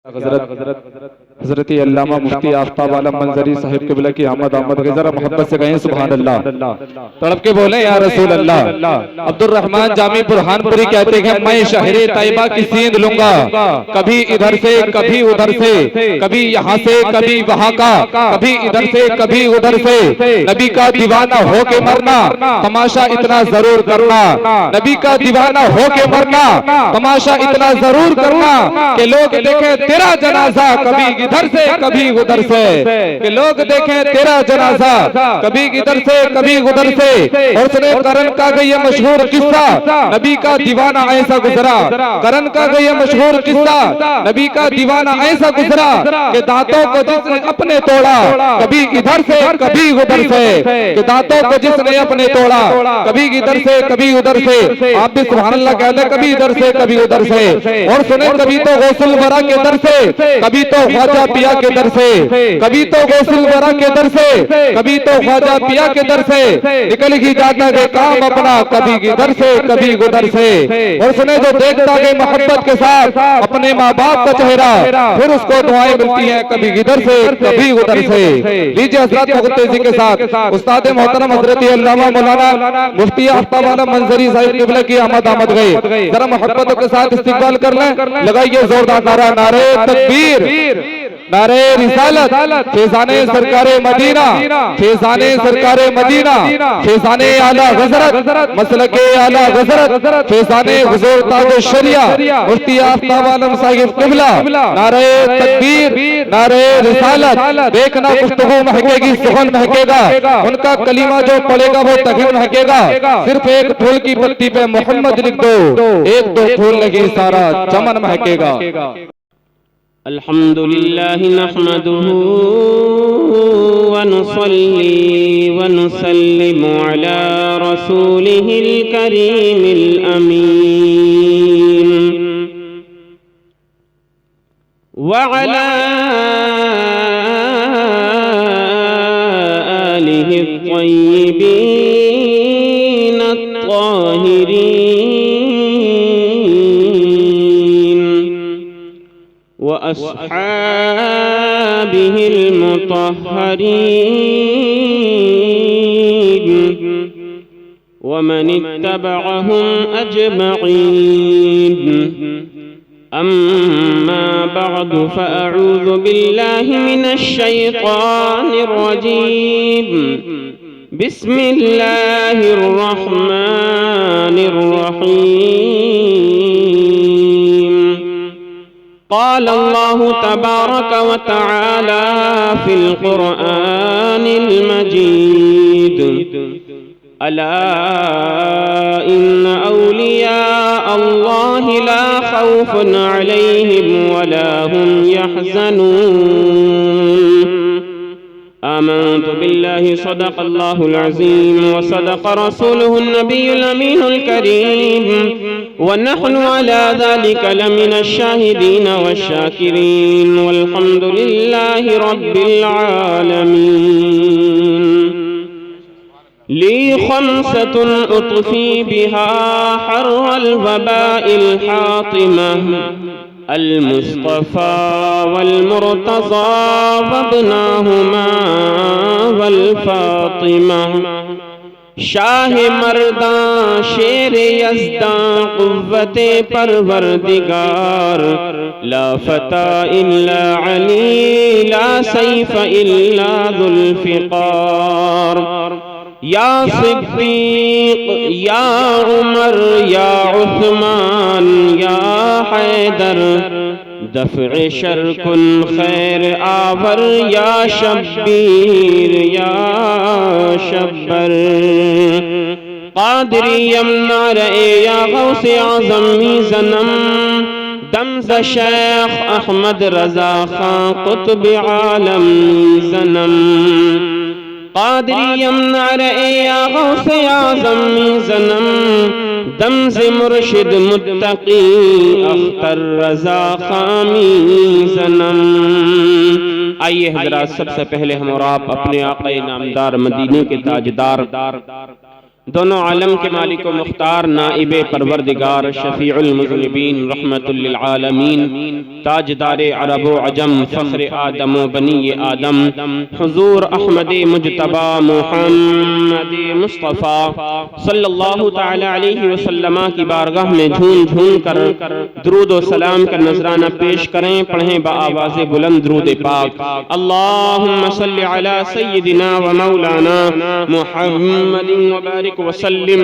हजरत अल्लामा मुफ्ती आफ्ताब आलम मंजरी साहिब क़िबला की आमद के जरा मोहब्बत से कहें सुभान अल्लाह, तड़प के बोले या रसूल अल्लाह। अब्दुल रहमान जामी बुरहानपुरी कहते हैं मैं शहरे तैयबा की सींद लूंगा, कभी इधर से कभी उधर से, कभी यहाँ से कभी वहाँ का, कभी इधर से कभी उधर से। नबी का दीवाना हो के मरना, तमाशा इतना जरूर करना। नबी का दीवाना हो के मरना, तमाशा इतना जरूर करना कि लोग देखें तेरा जनाजा कभी इधर से कभी उधर से, कि लोग देखें तेरा जनाजा कभी इधर से कभी उधर से। और सुने करण का गई मशहूर किस्सा, नबी का दीवाना ऐसा गुजरा। करण का गई मशहूर किस्सा, नबी का दीवाना ऐसा गुजरा कि दांतों को जिसने अपने तोड़ा कभी इधर से कभी उधर से, कि दांतों को जिसने अपने तोड़ा कभी इधर से कभी उधर से। आप भी सुभान अल्लाह कह ले, कभी इधर से कभी उधर से। और सुने कभी तो गौसुल वरा के दर से, कभी तो ख्वाजा पिया के दर से, कभी तो गौसुल वरा के दर से, कभी तो ख्वाजा पिया के दर से निकल ही जाता है काम अपना कभी इधर से कभी उधर से। और सुने जो देखता है मोहब्बत के साथ अपने माँ बाप का चेहरा, फिर उसको दुआएं मिलती हैं कभी इधर से कभी उधर से। लीजिए हज़रत बहुत तेजी के साथ उस्ताद मोहतरम हज़रत अल्लामा मौलाना मुफ्ती आफ्ताब आलम मंजरी साहिब क़िबला की आमद गए। जरा मोहब्बतों के साथ इस्तिक़बाल कर लें। लगाइए जोरदार नारा, नारे तकबीर, नारे रिसालत, फैज़ाने सरकारे मदीना, फैज़ाने सरकारे मदीना, फैज़ाने आला हज़रत, मसलके आला हज़रत, फैज़ाने हुज़ूर ताज शरिया मुफ्ती आफ्ताब आलम साहिब क़िबला। नारे तकबीर, नारे रिसालत। देखना गुफ्तगू महकेगी, सुगंध महकेगा, उनका कलीमा जो पड़ेगा वो तग़ीर महकेगा। सिर्फ एक फूल की पत्ती पे मोहम्मद लिख दो, एक दो फूल लगी सारा चमन महकेगा। अल्हम्दुलिल्लाह नहमदुहु व नुसल्ली व नुसल्लिमु अला रसूलिहिल करीमिल अमीन व अला आलिहि त्वय्यिबीन अत्ताहिरीन व अस्हाबिहिल मुतहहरीन व मन इत्तबअहुम अजमईन। अम्मा बअदु फअऊज़ु बिल्लाहि मिनश शैतानिर रजीम। बिस्मिल्लाहिर रहमानिर रहीम। क़ाल अल्लाहु तबारक व तआला फ़िल क़ुरआनिल मजीद। अला इन्न औलिया अल्लाहि ला खौफ़ुन अलैहिम व ला हुम यहज़नून। आमन्तु बिल्लाहि सदक़ल्लाहुल अज़ीम व सदक़ रसूलुहुन नबियुल अमीनुल करीम व नहनु अला ज़ालिका लमिनश शाहिदीन वश्शाकिरीन वल्हम्दुलिल्लाहि रब्बिल आलमीन। ली खम्सतुन उत्फ़ी बिहा हर्रल वबाइल हातिमह अल-मुस्तफ़ा वल-मुर्तज़ा वब्नाहुमा वल-फ़ातिमा। शाह मर्दां शेर यज़दां क़ुव्वते परवरदिगार। ला फ़ता इल्ला अली, ला सैफ़ इल्ला ज़ुल्फ़िक़ार। या सिद्दीक़ या उमर या उस्मान या हैदर, दफ़्अ शर्कुल खैर आवर या शब्बीर या शब्बर। क़ादिरियम नारे या गौसे आज़म मीज़नम, दमज़ शेख अहमद रज़ा खां क़ुत्ब आलम मीज़नम। क़ादिरियम नारे या गौसे आज़म मीज़नम, दमज़ मुर्शिद मुत्तक़ी अख्तर रज़ा खां मीज़नम। आइए हज़रात, सबसे पहले हम और आप अपने आक़ाए नामदार मदीने के ताजदार दोनों आलम के मालिक व मुख्तार नाइब परवरदिगार शफीउल मुज़निबीन रहमतुल लिल आलमीन ताजदार अरब व अजम फ़ख्र आदम व बनी आदम हुज़ूर अहमद मुजतबा मुहम्मद मुस्तफ़ा सल्लल्लाहु तआला अलैहि वसल्लम की बारगाह में झूम झूम कर दुरूद व सलाम का नजराना पेश करें। पढ़ें बाआवाज़ बुलंद दुरूद पाक। अल्लाहुम्मा सल्लि अला सय्यिदिना व मौलाना मुहम्मदिन व बारिक वसल्लिम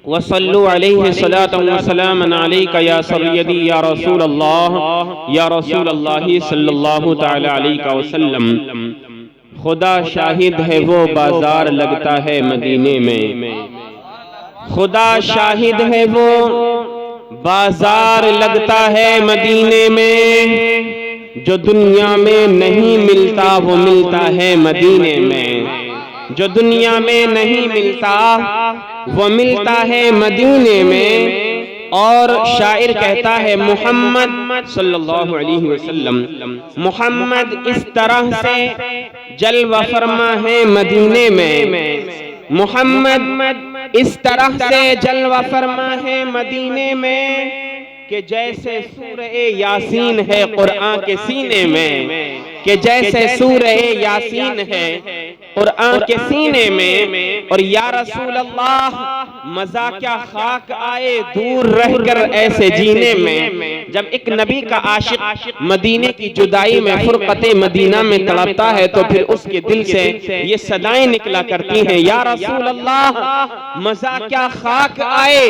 वसल्लु अलैहि सलातन व सलामन अलैका या सय्यदी या रसूल अल्लाह सल्लल्लाहु तआला अलैहि वसल्लम। खुदा शाहिद है वो बाजार लगता है मदीने में, खुदा शाहिद है वो बाजार लगता है मदीने में। जो दुनिया में नहीं मिलता वो मिलता है मदीने में, जो दुनिया में नहीं मिलता वो मिलता है मदीने में। और शायर कहता है मोहम्मद सल्लल्लाहु अलैहि वसल्लम, मोहम्मद इस तरह से जलवा फरमा है मदीने में, मोहम्मद इस तरह से जलवा फरमा है मदीने में कि जैसे सूरह यासीन है कुरान के सीने में, कि जैसे सूरह यासीन है कुरान के सीने में। और या रसूल अल्लाह मजा क्या खाक आए दूर रहकर ऐसे जीने में। जब एक नबी का आशिक मदीने की जुदाई में फुरकते मदीना में तड़पता है तो फिर उसके दिल से ये सदाएं निकला करती हैं, या रसूल अल्लाह मजा क्या खाक आए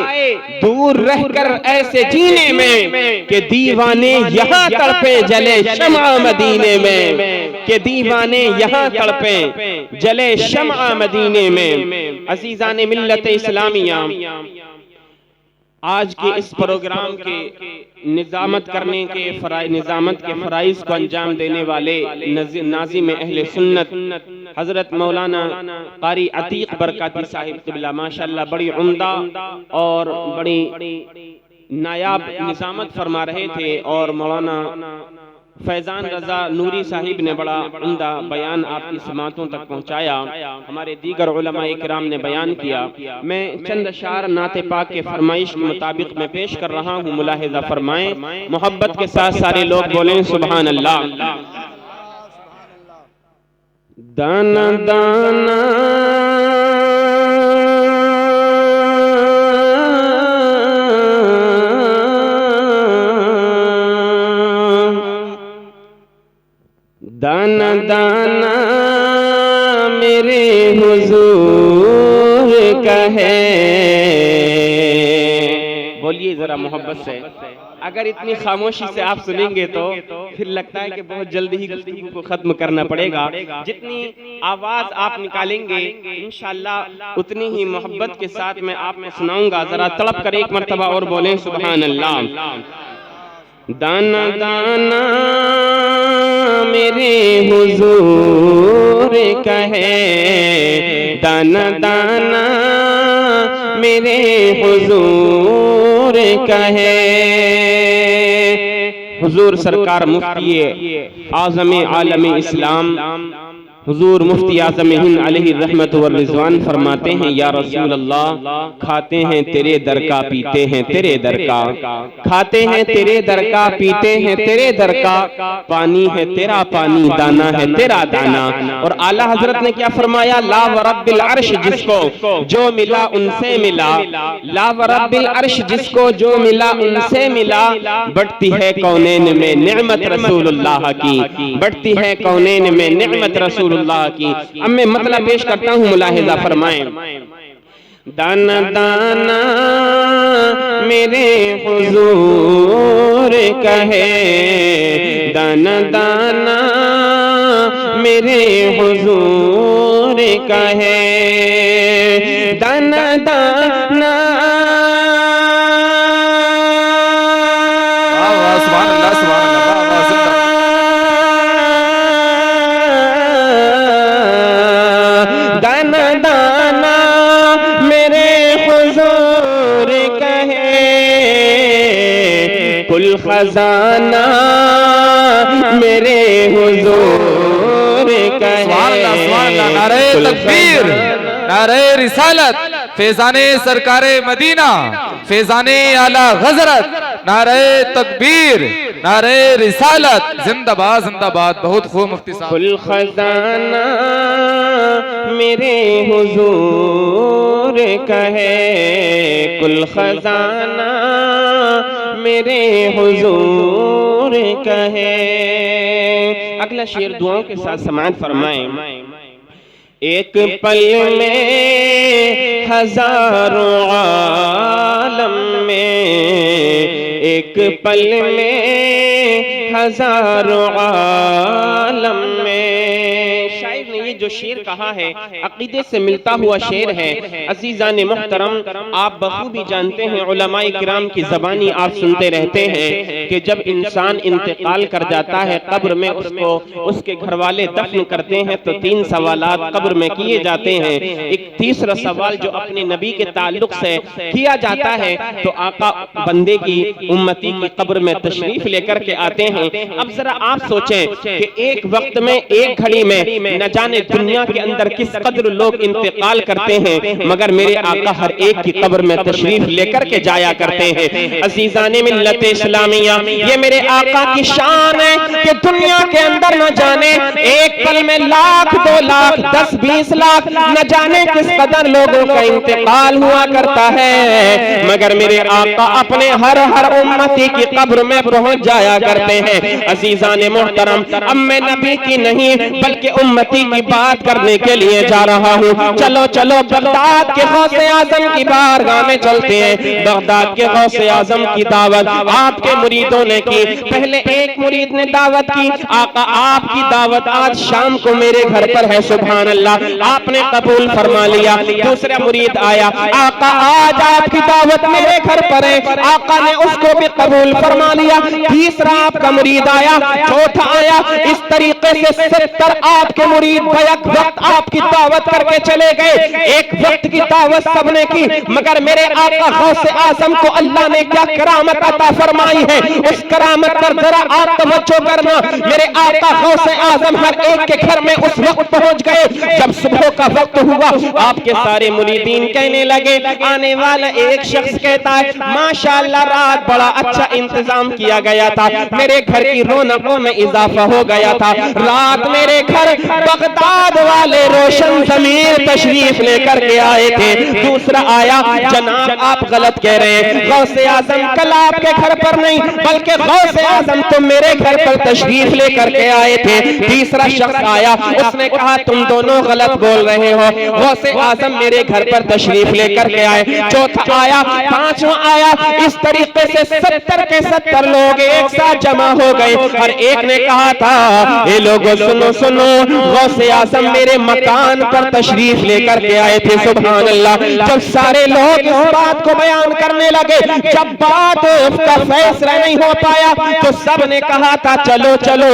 दूर रहकर ऐसे जीने में कि दीवाने यहाँ तड़पे जले शम्अ मदीने में, कि दीवाने यहाँ तड़पे जले शम्अ मदीने में। अजीज़ाने मिल्लत इस्लामिया, आज के इस प्रोग्राम के निजामत करने के निजामत के फराइज को अंजाम देने वाले नाज़िम अहले सुन्नत हजरत मौलाना कारी अतीक बरकाती साहिब क़िबला माशाअल्लाह बड़ी उम्दा और बड़ी नायाब निजामत फरमा रहे थे। और मौलाना फैजान रजा नूरी साहिब ने बड़ा उम्दा बयान आपकी समातों तक पहुंचाया। हमारे दीगर उलमा इकराम ने बयान किया। मैं चंद अशार नाते पाक के फरमाइश के मुताबिक मैं पेश कर रहा हूँ, मुलाहिजा फरमाएं। मोहब्बत के साथ सारे लोग बोलें सुभान अल्लाह। दाना दाना दाना दाना मेरे हुजूर का है। बोलिए जरा मोहब्बत से। अगर इतनी खामोशी से आप सुनेंगे तो फिर लगता है कि बहुत जल्दी ही गुफ्तगू को खत्म करना पड़ेगा। जितनी आवाज आप निकालेंगे इंशाअल्लाह उतनी ही मोहब्बत के साथ मैं आपको सुनाऊंगा। जरा तड़प कर एक मर्तबा और बोलें सुभान अल्लाह। दाना दाना मेरे हुजूर का है, दाना दाना मेरे हुजूर का है। हुजूर सरकार मुफ्ती आज़म आलम इस्लाम हुजूर मुफ्ती आज़म हिंद अलैहि रहमत व रिज़वान फरमाते हैं, या रसूल अल्लाह खाते हैं तेरे दर का, पीते हैं तेरे दर का, खाते हैं तेरे दर का, पीते हैं तेरे दर का, पानी है तेरा पानी, दाना है तेरा दाना। और आला हजरत ने क्या फरमाया, ला व रब्बिल अर्श जिसको जो मिला उनसे मिला, ला व रब्बिल अर्श जिसको जो मिला उनसे मिला। बढ़ती है कौनैन में नेमत रसूलुल्लाह की, बढ़ती है कौनैन में नेमत रसूल की। अब मैं मतलब पेश करता हूँ, मुलाहिजा फरमाएं। दाना दाना मेरे हुजूर का है, दाना दाना मेरे हुजूर का है, दाना दाना। दाना दाना मेरे हुजूर का है, कुल खजाना मेरे हुजूर का है। नारे तकबीर, नारे रिसालत, फैजाने सरकारे मदीना, फैजाने आला हजरत, नारे तकबीर, नारे रिसालत, जिंदाबाद जिंदाबाद। बहुत खूब मुफ्ती साहब। कुल खजाना मेरे हुजूर कहे, कुल खजाना मेरे हुजूर कहे। अगला शेर दुआओं के साथ समाअत फरमाएं। एक पल में हजारों आलम में, एक पल में हजारों आलम में। शायर ने ये जो शेर कहा है अकीदे से मिलता हुआ शेर है। अजीजान मुहतरम, आप बखूबी जानते हैं, उलमाए किराम की ज़बानी आप सुनते रहते हैं कि जब इंसान इंतकाल कर जाता है, कब्र में उसको उसके घर वाले दफन करते हैं तो 3 सवालात कब्र में किए जाते हैं। एक तीसरा सवाल जो अपने नबी के ताल्लुक से किया जाता है, तो आका बंदे की उम्मती की कब्र में तशरीफ लेकर के आते हैं। अब जरा आप सोचें कि एक वक्त में, एक घड़ी में न जाने दुनिया के अंदर किस कदर लोग इंतकाल करते हैं, मगर मेरे आका हर एक की कब्र में तशरीफ लेकर के जाया करते हैं। अजीजाने मिल्लत इस्लामिया, ये मेरे आका की शान है कि दुनिया के अंदर न जाने एक पल में लाख, 2 लाख, 10, 20 लाख, न जाने किस कदर लोगों का इंतकाल हुआ करता है, मगर मेरे आका अपने हर उम्मती की कब्र में पहुंच जाया करते हैं। अजीजाने मुहतरम, अब मैं नबी की नहीं बल्कि उम्मती की बात करने के लिए जा रहा हूँ। चलो चलो बगदाद के गौसे आजम की बारगाह में चलते हैं। बगदाद के गौसे आजम की दावत आपके मुरीदों ने की। पहले एक मुरीद ने दावत की, आका आपकी दावत आज शाम को मेरे घर पर है, सुभान अल्लाह, आपने कबूल फरमा लिया। दूसरा मुरीद आया, आका आज आपकी दावत मेरे घर पर है, आका ने उसको भी कबूल फरमा लिया। तीसरा आपका मुरीद आया, चौथा आया। इस तरीके से 70 आपके मुरीद बैक वक्त आपकी दावत करके चले गए। एक वक्त की दावत सबने की, मगर मेरे आका गौसे आजम को अल्लाह ने क्या करामत अता फरमाई है, उस करामत पर जरा आप तवज्जो करना। मेरे आका गौसे आजम हर एक के घर में उस वक्त पहुंच गए जब सुबह का वक्त हुआ। आपके सारे मुरीदीन कहने लगे, आने वाला एक शख्स कहता है, माशाअल्लाह रात बड़ा अच्छा इंतजाम किया गया था, मेरे घर की रौनकों में इजाफा हो गया था, रात मेरे घर बगदाद वाले रोशन ज़मीर तशरीफ लेकर के आए थे। दूसरा आया, जनाब आप गलत कह रहे हैं, गौसे आजम कल आपके घर पर नहीं बल्कि गौसे आजम तो मेरे घर पर तशरीफ लेकर के आए थे। तीसरा शख्स आया, उसने कहा तुम दोनों गलत बोल रहे हो, गौसे आजम मेरे घर पर तशरीफ लेकर के आए। चौथा आया, पांचवा आया। इस तरीके से 70 के 70 लोग एक साथ जमा हो गए और एक ने कहा था, ये लोगों सुनो सुनो, गौसे आजम मेरे मकान पर तशरीफ लेकर के आए थे, सुभान अल्लाह। जब सारे लोग इस बात को बयान करने लगे, जब बात उसका फैसला नहीं हो पाया तो सब ने कहा था चलो चलो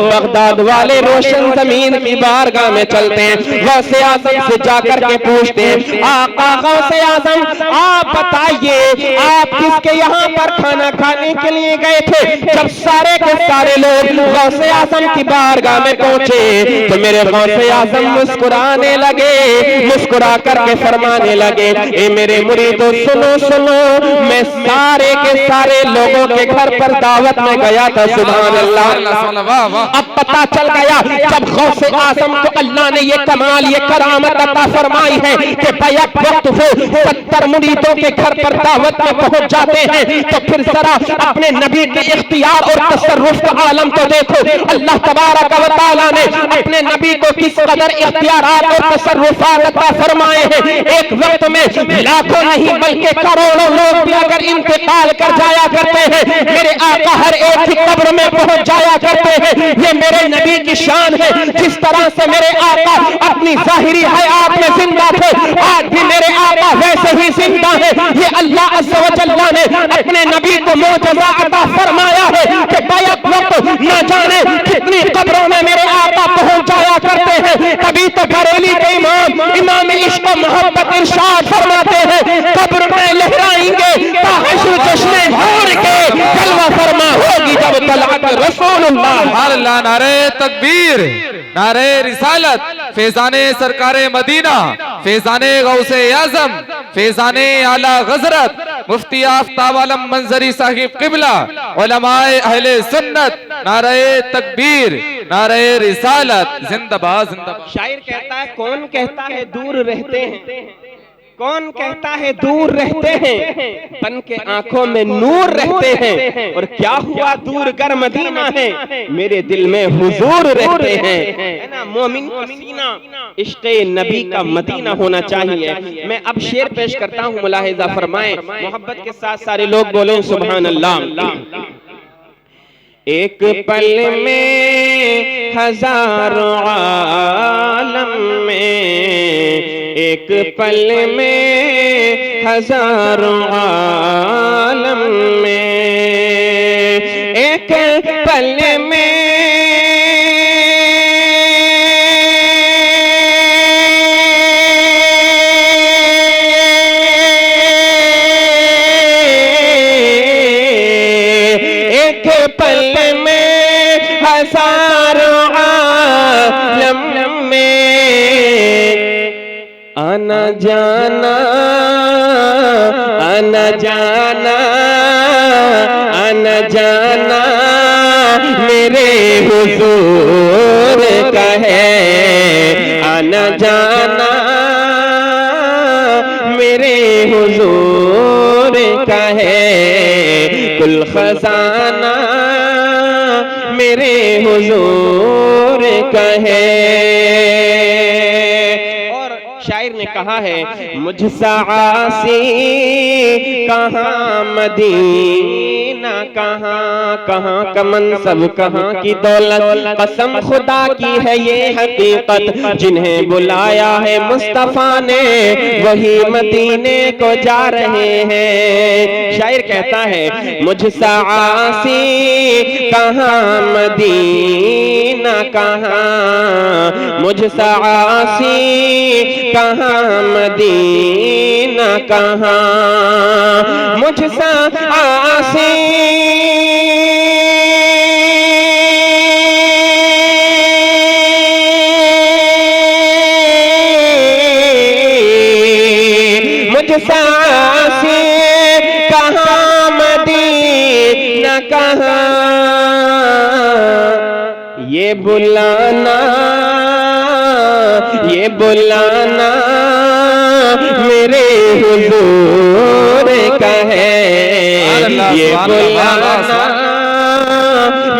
बगदाद वाले रोशन जमीन की बारगाह में चलते हैं, गौसे आजम से जाकर के पूछते हैं, आका गौसे आजम आप बताइए आप किसके यहाँ पर खाना खाने के लिए गए थे? जब सारे के सारे लोग गौसे आजम की बारगाह में पहुंचे तो मेरे गौसे आजम मुस्कुराने लगे, मुस्कुरा करके फरमाने लगे, ए मेरे मुरीदों सुनो सुनो, मैं सारे के सारे लोगों के घर पर दावत में गया था, सुभान अल्लाह। अब पता चल गया जब गौसे आजम को अल्लाह ने ये कमाल, ये करामत अता फरमाई है कि बैक वक्त वो 70 मुरीदों के घर पर दावत में पहुंच जाते हैं, तो फिर जरा अपने नबी के इख्तियार और तसर्रुफ का आलम तो देखो। अल्लाह तबारक व तआला ने अपने नबी को किस कदर इख्तियारात और तसर्रुफात अता फरमाए हैं। एक वक्त में लाखों नहीं बल्कि करोड़ों लोग भी अगर इंतकाल कर जाया करते हैं, मेरे आका हर एक की कब्र में पहुंच जाया करते हैं। ये मेरे नबी की शान है। जिस तरह से मेरे आका अपनी जाहिरी हयात में जिंदा थे, आज भी मेरे आका वैसे ही जिंदा है। ये अल्लाह अज़्ज़ व जल्ला ने अपने नबी को मोजज़ा अता फरमाया है कि बैक वक्त न जाने कितनी कब्रों में मेरे आका पहुंच जाया करते हैं। तभी तो बरेली के इमाम इश्क व मोहब्बत इरशाद फरमाते हैं, कब्र में लहराएंगे ताहिश जश्न भोर के, जलवा फरमा होगी जब तलअत रसूलुल्लाह। अल्लाह, नारे तकबीर, नारे रिसालत, फैजाने सरकारे मदीना, फैजाने गौसे आजम, फैजाने आला गजरत, मुफ्ती आफ्ताब आलम मंजरी साहिब किबला, उलमाए अहले सुन्नत, नारे तकबीर, नारे रिसालत, जिंदाबाद जिंदाबाद। शायर कहता है, कौन कहता है दूर रहते हैं, कौन कहता है दूर रहते हैं, बन के आंखों में नूर रहते हैं, और क्या हुआ दूर कर मदीना है, मेरे दिल में हुजूर रहते हैं। है ना, मोमिन का सीना इश्क़े नबी का मदीना होना चाहिए। मैं अब शेर पेश करता हूँ, मुलाहिजा फरमाएं, मोहब्बत के साथ सारे लोग बोलें सुभान अल्लाह। एक पल में हजारों आलम में, एक पल में हजारों आलम में, एक पल में आना जाना, आना जाना, आना जाना मेरे हुजूर का है, आना जाना मेरे हुजूर का है, कुल खजाना मेरे हुजूर का है। शायर ने कहा है, मुझसा आसी कहाँ मदीना, कहाँ कहाँ का मनसब, कहाँ की दौलत, कसम खुदा की है ये हकीकत, जिन्हें बुलाया है मुस्तफा ने वही मदीने को जा रहे हैं। शायर कहता है, मुझसा आसी कहाँ मदीना, कहाँ मुझसा आसी कहाँ मदीना, कहाँ मुझसा आसी मुझसा आसी कहाँ मदीना, कहाँ ये बुलाना, ये बुलाना मेरे हुजूर का है, ये बुलाना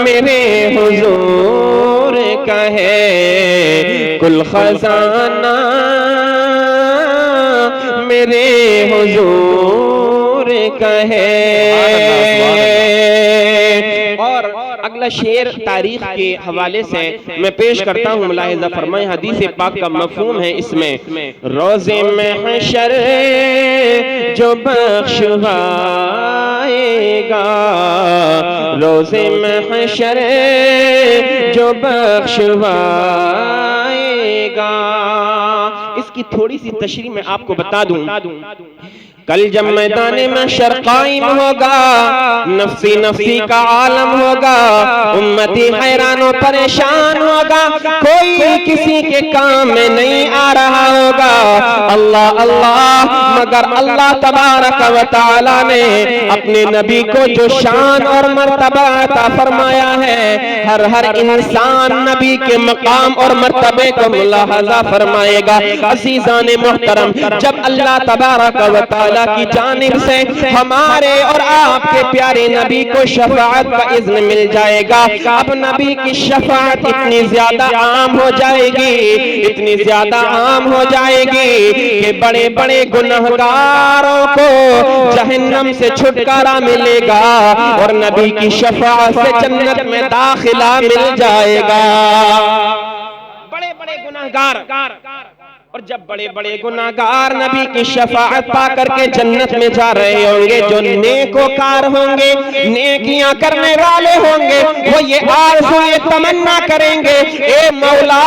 मेरे हुजूर का है, कुल खजाना मेरे हुजूर का है। और अगला शेर तारीख के हवाले से मैं पेश करता हूँ, मुलाहिजा फरमाएं, हदीस पाक का मफहूम है इसमें, रोज़े महशर जो बख्शवाएगा, रोज़े महशर जो बख्शवाएगा। इसकी थोड़ी सी तशरीह मैं आपको बता दूं। कल जब मैदाने में महशर कायम होगा, नफ्सी नफ्सी का आलम होगा, उम्मती हैरान और परेशान होगा, कोई किसी के काम में नहीं आ रहा होगा। अल्लाह अल्लाह, मगर अल्लाह तबारक व तआला ने अपने नबी को जो शान और मर्तबा अता फरमाया है, हर हर इंसान नबी के मकाम और मर्तबे को मुलाहजा फरमाएगा। अज़ीज़ान मुहतरम, जब अल्लाह तबारक व तआला की जानिब से हमारे और आपके प्यारे नबी को शफाअत का इज़्न मिल जाएगा। अब नबी की शफाअत इतनी ज्यादा आम हो जाएगी, इतनी ज्यादा आम हो जाएगी कि बड़े बड़े गुनहगारों को जहन्नम से छुटकारा मिलेगा और नबी की शफाअत से जन्नत में दाखिला मिल जाएगा। बड़े बड़े गुनहगार और जब बड़े बड़े गुनाहगार नबी की शफाअत पा करके जन्नत में जा रहे होंगे, जो नेकोकार होंगे, नेकियां करने वाले होंगे, वो ये आरज़ू ये तमन्ना करेंगे, ए मौला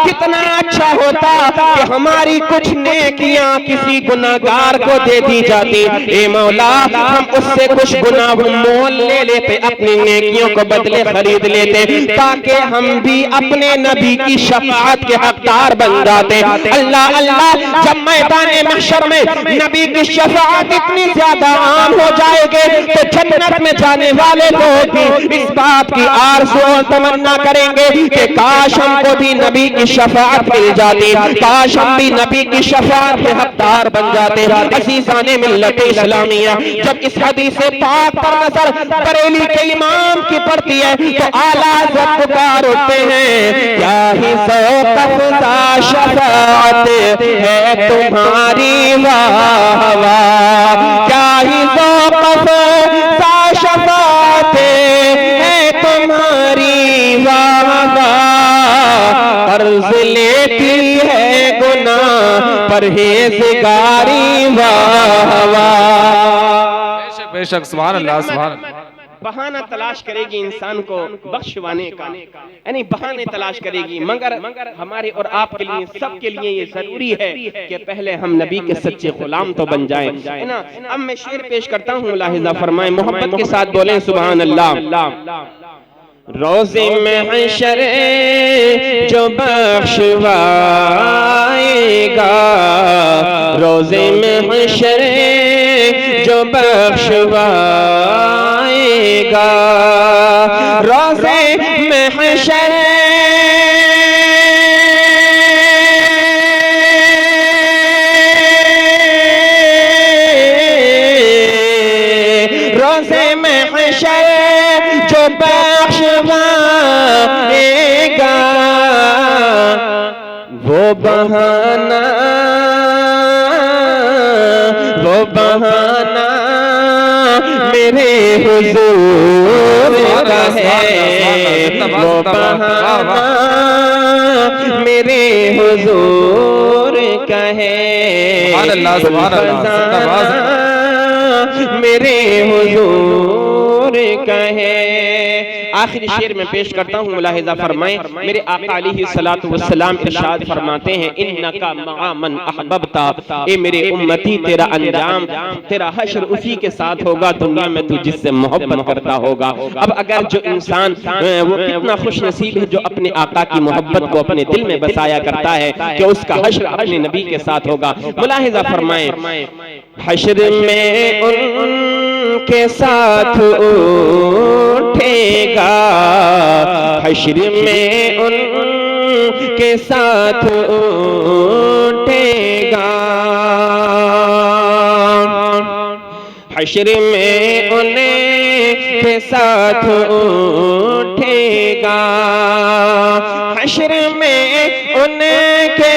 कितना अच्छा होता कि हमारी कुछ नेकियां किसी गुनाहगार को दे दी जाती। ए मौला हम उससे कुछ गुनाह मोल ले लेते, अपनी नेकियों को बदले खरीद लेते, ताकि हम भी अपने नबी की शफाअत के हकदार बन जाते। अल्लाह अल्लाह, जब मैदाने महशर में नबी की शफाअत इतनी ज्यादा आम हो जाएगी तो जन्नत में जाने वाले लोग भी इस बात की आरज़ू और तमन्ना करेंगे कि काश हमको भी नबी की शफाअत मिल जाती, काश हम भी नबी की शफाअत के हकदार बन जाते। अज़ीज़ाने मिल्लत इस्लामिया, जब इस हदीस पाक पर नजर बरेली के इमाम की पड़ती है तो आला हज़रत पुकार उठते हैं, क्या ही ज़ौक़ अफ़ज़ा शफ़ाअत है तुम्हारी वाह वाह, क्या ही ज़ौक़ अफ़ज़ा शफ़ाअत है तुम्हारी वाह वाह, कर्ज़ लेती है गुनाह परहेज़गारी वाह वाह। बेशक सुभान अल्लाह सुभान अल्लाह। बहाना तलाश करेगी इंसान को बख्शवाने का, यानी बहाने तलाश करेगी, मगर हमारे और आपके लिए सबके लिए ये जरूरी है कि पहले हम नबी के सच्चे गुलाम तो बन जाएं, है ना। अब मैं शेर पेश करता हूँ, मुलाहिजा फरमाएं, मोहब्बत के साथ बोलें सुभान अल्लाह। रोज़े महशर जो बख्शवाएगा, रोज़े महशर जो बख्शवाएगा, रोज़े महशर रोज़े महशर जो बख्शवाएगा, वो बहाना मेरे हुजूर का है, वो बहाना मेरे हुजूर का है, मेरे हुजूर का है। आखिरी शेर में पेश करता हूँ, मुलाहिजा फरमाएं, मेरे आका अलैहिस्सलातु वस्सलाम इरशाद फरमाते हैं, इन्नका मआ मन अहबब्ता, ए मेरे उम्मती तेरा अंजाम, तेरा हश्र उसी के साथ होगा दुनिया में तू जिससे मोहब्बत करता होगा। अब अगर जो इंसान वो कितना खुश नसीब है जो अपने आका की मोहब्बत को अपने दिल में बसाया करता है कि उसका हश्र अपने नबी के साथ होगा। मुलाहिजा फरमाएं, हश्र में उनके साथ उठेगा, हश्र में उनके साथ उठेगा, हश्र में उनके साथ उठेगा, हश्र में उनके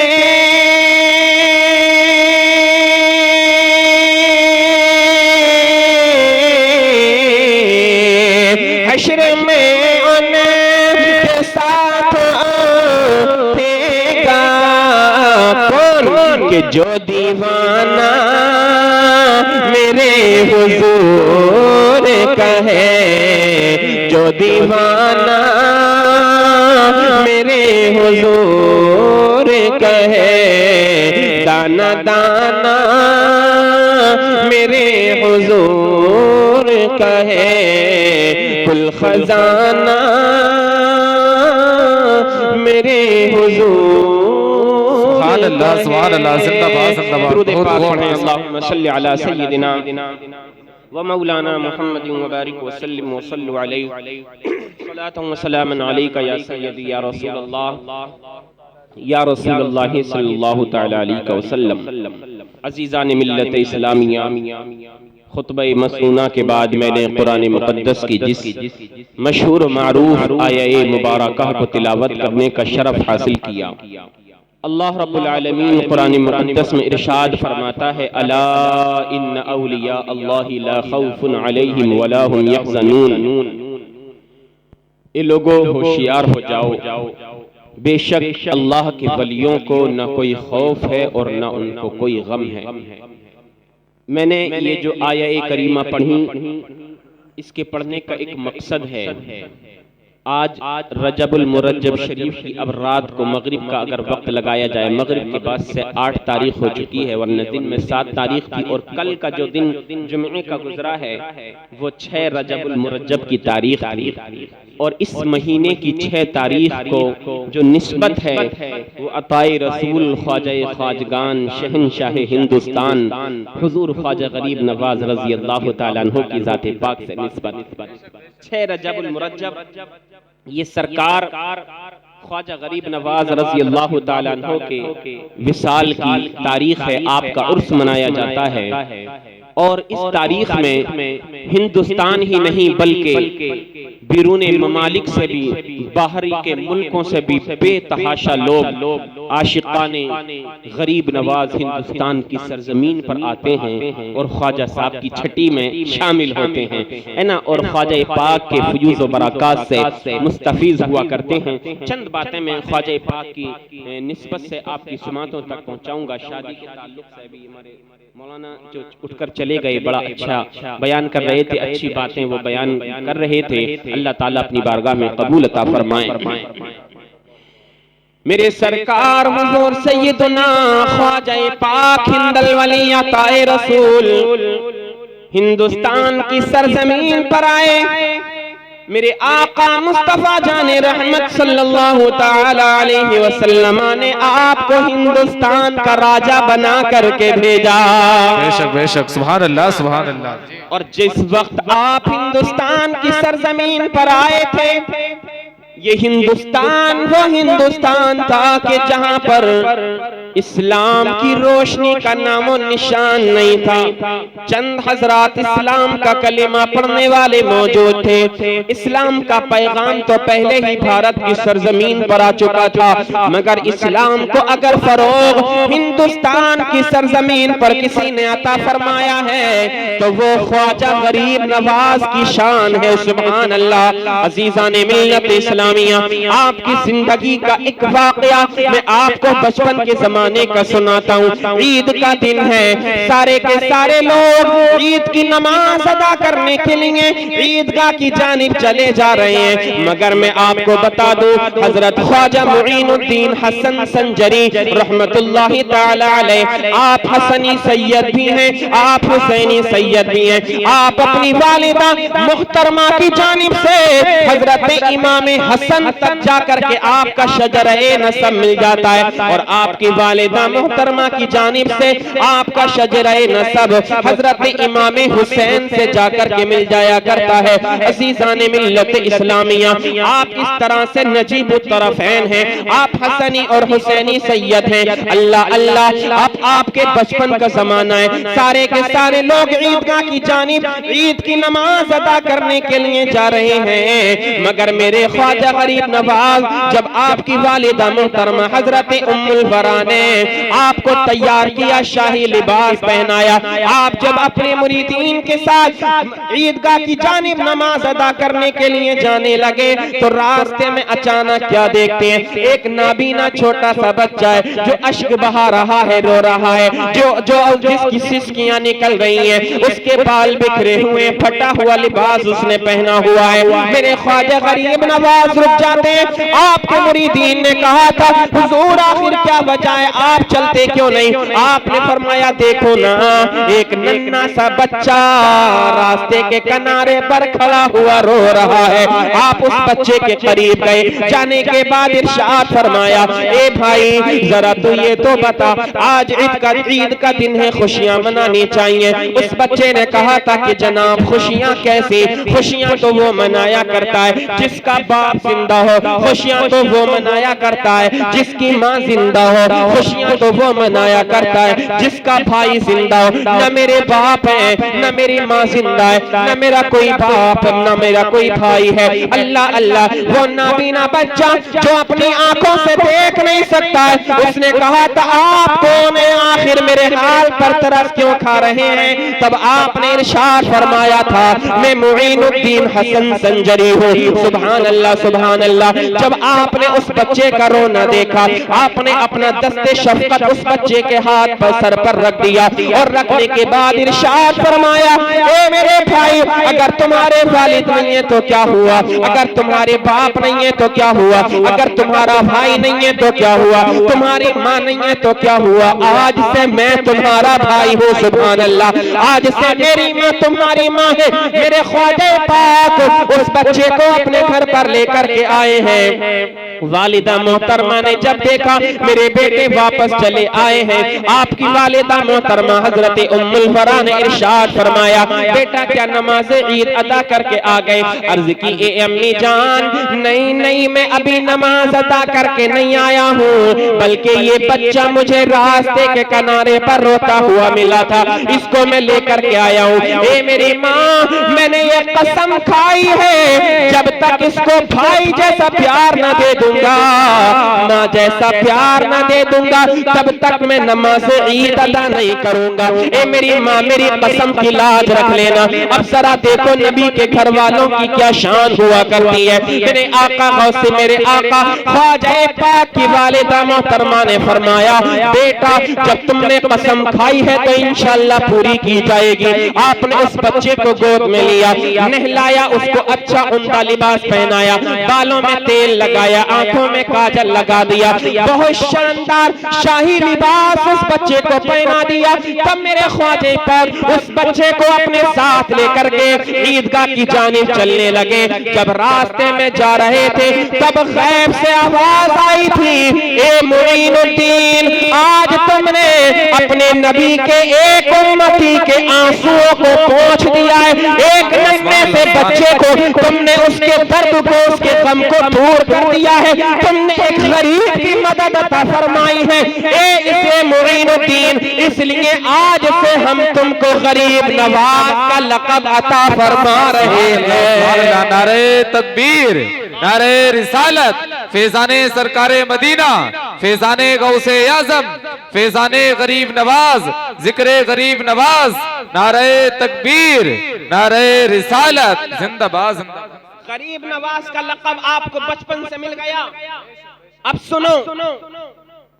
हश्र में उनके साथ उठेगा, कौन कि जो दीवाना मेरे हुजूर का है, जो दीवाना मेरे हुजूर का है, दाना दाना मेरे हुजूर का है, कुल खजाना मेरे हुजूर। सुभान अल्लाह सुभान अल्लाह, जिंदाबाद जिंदाबाद। दुरूद पाक पढ़ें, अल्लाहुम्मा सल्लि अला सय्यिदिना व मौलाना मुहम्मदिन व बारिक व सल्लिम व सल्लु अलैहि सलातन व सलामन अलैका या सय्यदी या रसूलल्लाह या रसूलल्लाह सल्लल्लाहु तआला अलैहि वसल्लम। अज़ीज़ान मिल्लत इस्लामिया, खुतबा मसनूना के बाद मैंने कुरान मुक़द्दस की जिस मशहूर मारूफ आया मुबारका को तिलावत करने का शरफ हासिल किया। अल्लाह रब्बुल आलमीन कुरान मुक़द्दस में इरशाद फरमाता है, अला इन्न औलिया अल्लाहि ला खौफुन अलैहिम वला हुम यहज़नून। ए लोगो होशियार हो जाओ, बेशक अल्लाह के वलियों को न कोई खौफ है और न उनको कोई गम है। मैंने ये जो आया करीमा पढ़ी, इसके पढ़ने का एक मकसद है। आज रजबुल मुरज्जब शरीफ की अब रात को मगरिब का अगर वक्त लगाया जाए, मगरिब के बाद से 8 तारीख हो चुकी है, वरना दिन में 7 तारीख थी, और कल का जो दिन जुम्मे का गुजरा है वो 6 रजबुल मुरज्जब की तारीख थी। और इस महीने की 6 तारीख को जो निस्बत है वो अताए रसूल ख्वाजा ख्वाजगान शहनशाह हिंदुस्तान हुजूर ख्वाजा गरीब नवाज रजी अल्लाह तआला अन्हु की ज़ात पाक से निस्बत। 6 रजबुल मुरज्जब ये सरकार ख्वाजा गरीब नवाज रजी अल्लाह तआला अन्हु के विसाल की तारीख है, आपका उर्स मनाया जाता है। और इस तारीख में हिंदुस्तान ही नहीं बल्कि बिरूने ममालिक से भी, बाहरी के मुल्कों से भी बेतहाशा लोग आशिकाने गरीब नवाज हिंदुस्तान की सरजमीन पर आते हैं और ख्वाजा साहब की छठी में शामिल होते हैं, है ना, और ख्वाजा पाक के फयूज़ व बरक़ात से मुस्तफीज़ हुआ करते हैं। चंद बातें मैं ख्वाजा पाक की निस्बत से आपकी सुमातों तक पहुँचाऊँगा। शादी के ताल्लुक से भी हमारे मौलाना जो उठकर चले गए बड़ा अच्छा बयान कर रहे थे, अच्छी बातें वो बयान कर रहे थे। अल्लाह ताला अपनी बारगाह में कबूल अता फरमाए। मेरे सरकार हुजूर सैयदना ख्वाजा पाक हिंदल वली अताए रसूल हिंदुस्तान की सरजमीन पर आए। मेरे आका मुस्तफा जाने रहमत सल्लल्लाहु ताला अलैहि वसल्लम ने आपको हिंदुस्तान का राजा बना करके भेजा। बेशक बेशक, सुभान अल्लाह सुभान अल्लाह। और जिस वक्त आप हिंदुस्तान की सरजमीन पर आए थे, ये हिंदुस्तान वो हिंदुस्तान था कि जहां पर इस्लाम की रोशनी का नामो निशान नहीं था। चंद हजरात इस्लाम का कलिमा पढ़ने वाले मौजूद थे। इस्लाम का पैगाम तो पहले ही भारत की सरजमीन पर आ चुका था, मगर इस्लाम को अगर फरोग हिंदुस्तान की सरजमीन पर किसी ने अता फरमाया है तो वो ख्वाजा गरीब नवाज की शान है। सुभान अल्लाह। अजीज़ाने मिल्लत इस्लामिया, आपकी जिंदगी का एक वाकया मैं आपको बचपन के जमाने का सुनाता हूँ। ईद का दिन है, सारे के सारे लोग ईद की नमाज अदा करने के लिए ईदगाह की जानिब चले जा रहे हैं, मगर मैं आपको बता दूं हजरत ख्वाजा मुईनुद्दीन हसन संजरी रहमतुल्लाहि ताला अलैह, आप हसनी सैयद भी हैं, आप हुसैनी सैयद भी हैं। आप अपनी वालिदा मुहतरमा की जानिब से हजरत इमाम हसन तक जाकर के आपका शजर-ए नसब मिल जाता है, और आपकी वालिदा मुहतरमा की जानिब से आपका शजर-ए नसब हजरत इमाम हुसैन से जाकर के मिल जाया करता है। अज़ीज़ाने मिल्लत इस्लामिया, आप इस तरह से नजीब तरफ़ैन हैं, आप हसनी और हुसैनी सैयद हैं। अल्लाह अल्लाह, अब आपके बचपन का जमाना है, सारे के सारे लोग ईदगाह की जानिब ईद की नमाज अदा करने के लिए जा रहे हैं, मगर मेरे ख्वाजा गरीब नवाज जब आपकी वालिदा मुहतरमा हजरत उम्मुल वरा ने आपको तैयार किया, शाही लिबास पहनाया, आप जब अपने मुरीदीन के साथ ईदगाह की जानिब नमाज अदा करने के लिए जाने लगे तो रास्ते में अचानक क्या देखते हैं, एक नाबीना छोटा सा बच्चा है जो अश्क बहा रहा है, रो रहा है, जिसकी सिसकियां निकल रही हैं, उसके बाल बिखरे हुए, फटा हुआ लिबास उसने पहना हुआ है। मेरे ख्वाजा गरीब नवाज रुक जाते हैं। आपके मुरीदीन ने कहा था हुजूर आखिर क्या वजह है, आप चलते क्यों नहीं? आपने फरमाया देखो ना, एक नन्हा सा बच्चा रास्ते के किनारे पर खड़ा हुआ रो रहा है। आप उस बच्चे के करीब गए, जाने के बाद इरशाद फरमाया, ए भाई जरा तू ये तो बता, आज ईद का दिन है, खुशियां मनानी चाहिए। उस बच्चे ने कहा था कि जनाब खुशियां कैसी? खुशियां तो वो मनाया करता है जिसका बाप जिंदा हो, खुशियां तो वो मनाया करता है जिसकी माँ जिंदा हो, खुशियां तो वो मनाया करता है जिसका भाई जिंदा हो। न मेरे बाप है, न मेरी माँ जिंदा है, न मेरा कोई बाप, न मेरा कोई भाई है। अल्लाह अल्लाह, वो नाबीना बच्चा जो अपनी आंखों से देख नहीं सकता है, उसने कहा था आप कौन है, आखिर मेरे हाल पर तरस क्यों खा रहे हैं? तब आपने इरशाद फरमाया था मैं मुईनुद्दीन हसन संजरी हूँ। सुभान अल्लाह सुभान अल्लाह। जब आपने उस बच्चे का रोना देखा, आपने अपना दस्ते शफकत उस बच्चे के हाथ पर सर पर रख दिया और रखने के बाद इरशाद फरमाया ए मेरे भाई, अगर तुम्हारे वालिद नहीं है तो क्या हुआ, अगर तुम्हारे बाप नहीं है तो क्या हुआ, अगर तुम्हारा भाई नहीं है तो क्या हुआ, तुम्हारी माँ नहीं है तो क्या हुआ, आज से मैं तुम्हारा भाई हूँ। सुभान अल्लाह, आज से मेरी माँ तुम्हारी माँ है। मेरे ख्वाजा पाक उस बच्चे को अपने घर पर लेकर के आए हैं। वालिदा मोहतरमा ने जब देखा मेरे बेटे वापस चले आए हैं, आपकी वालिदा मोहतरमा हजरत उम्मुल फरा ने इरशाद फरमाया बेटा क्या नमाज ईद अदा करके आ गए? अर्ज की ए अम्मी जान, नहीं नहीं मैं अभी नमाज अदा करके नहीं आया हूँ, बल्कि ये बच्चा मुझे रास्ते के किनारे पर रोता हुआ मिला था, इसको मैं लेकर के आया हूँ। ए मेरी माँ, मैंने ये कसम खाई है जब तक इसको भाई जैसा प्यार न दे दूंगा, माँ जैसा प्यार न दे दूंगा, तब तक मैं नमाज ईद अदा नहीं करूंगा। ए मेरी माँ, मेरी कसम की लाज रख लेना। अब जरा देखो नबी के घर वालों की क्या शान हुआ करती है। मेरे आका गौसे, मेरे आका ख्वाजा पाक की वालिदा मोहतरमा ने फरमाया बेटा जब तुमने कसम खाई है तो इंशाअल्लाह पूरी की जाएगी। आपने उस बच्चे को गोद में लिया, नहलाया, उसको अच्छा उम्दा लिबास पहनाया, बालों में तेल लगाया, आंखों में काजल लगा दिया, बहुत शानदार शाही लिबास उस बच्चे को पहना दिया। तब मेरे ख्वाजे पर उस बच्चे को अपने साथ लेकर के ईदगाह की जानिब चलने लगे। जब रास्ते में जा रहे थे तब गैब से आवाज आई थी ए मुईनुद्दीन, आज तुमने अपने नबी के एक उम्मती के आंसुओं को पोंछ दिया है, एक नन्हे से बच्चे को तुमने उसके दर्द को, उसके गम को दूर कर दिया है, तुमने एक गरीब की मदद अता फरमाई है। ए इसे मुईनुद्दीन, इसलिए आज से हम तुमको गरीब नवाज का लक़ब अता फरमा रहे हैं। नारे तकबीर, नारे रिसालत, फैजाने सरकारे मदीना, फैजाने गौसे आज़म, फैजाने गरीब नवाज, जिक्रे गरीब नवाज, नारे तकबीर, नारे रिसालत, जिंदाबाद जिंदाबाद। गरीब नवाज का लक़ब आपको बचपन से मिल गया। अब सुनो,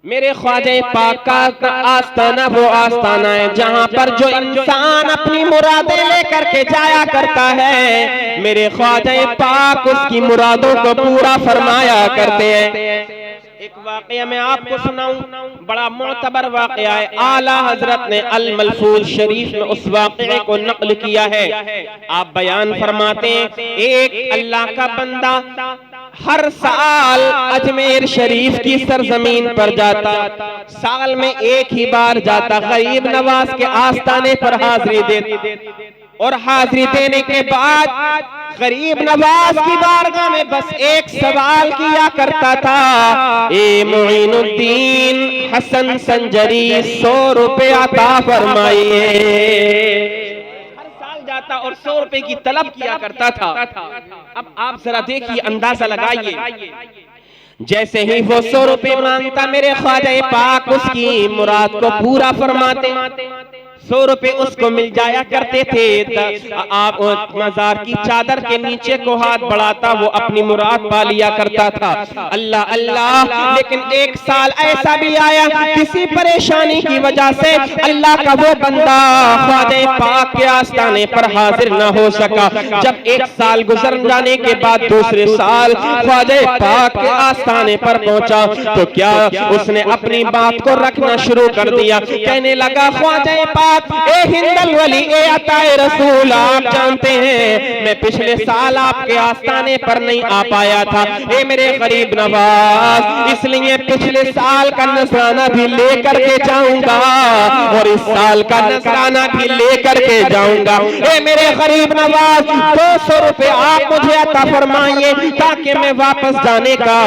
मेरे ख्वाजा पाक का आस्ताना वो आस्ताना है जहाँ पर जो इंसान अपनी मुरादें लेकर के जाया करता है, मेरे ख्वाजा पाक उसकी मुरादों को पूरा फरमाया करते हैं। एक वाक़या मैं आपको सुनाऊं, बड़ा मोतबर वाक़या है। आला हजरत ने अल मलफूज शरीफ में उस वाक़ये को नक़ल किया है। आप बयान फरमाते हैं एक अल्लाह का बंदा हर साल अजमेर शरीफ की सरजमीन पर जाता, साल में एक ही बार जाता, गरीब नवाज के आस्ताने पर हाजिरी देता और हाजिरी देने के बाद गरीब नवाज की बारगाह में बस एक सवाल किया करता था, ए मुईनुद्दीन हसन संजरी 100 रुपए अता फरमाइए। जाता और 100 रुपए की तलब किया करता था। अब आप जरा देखिए, अंदाजा लगाइए, जैसे ही वो 100 रुपए मांगता मेरे ख्वाजा पाक उसकी मुराद को पूरा फरमाते। 100 रुपए उसको मिल जाया करते थे। आप मजार की चादर के नीचे को हाथ बढ़ाता, वो अपनी मुराद पा लिया करता था। अल्लाह अल्लाह। लेकिन एक साल ऐसा भी आया, किसी परेशानी की वजह से अल्लाह का वो बंदा ख्वाजा पाक के आस्ताने पर हाजिर न हो सका। जब एक साल गुजर जाने के बाद दूसरे साल ख्वाजा पाक के आस्ताने पर पहुंचा तो क्या उसने अपनी बात को रखना शुरू कर दिया। कहने लगा ख्वाजा पाक पाक, ए हिंदल वली, ए अताए रसूल, आप जानते हैं मैं पिछले साल आपके आस्थाने पर नहीं आ पाया था, ए मेरे गरीब नवाज, इसलिए पिछले साल का नजराना भी लेकर के जाऊंगा और इस साल का नजराना भी लेकर के जाऊंगा। ए मेरे गरीब नवाज, 200 रुपए आप मुझे अता फरमाइए ताकि मैं वापस जाने का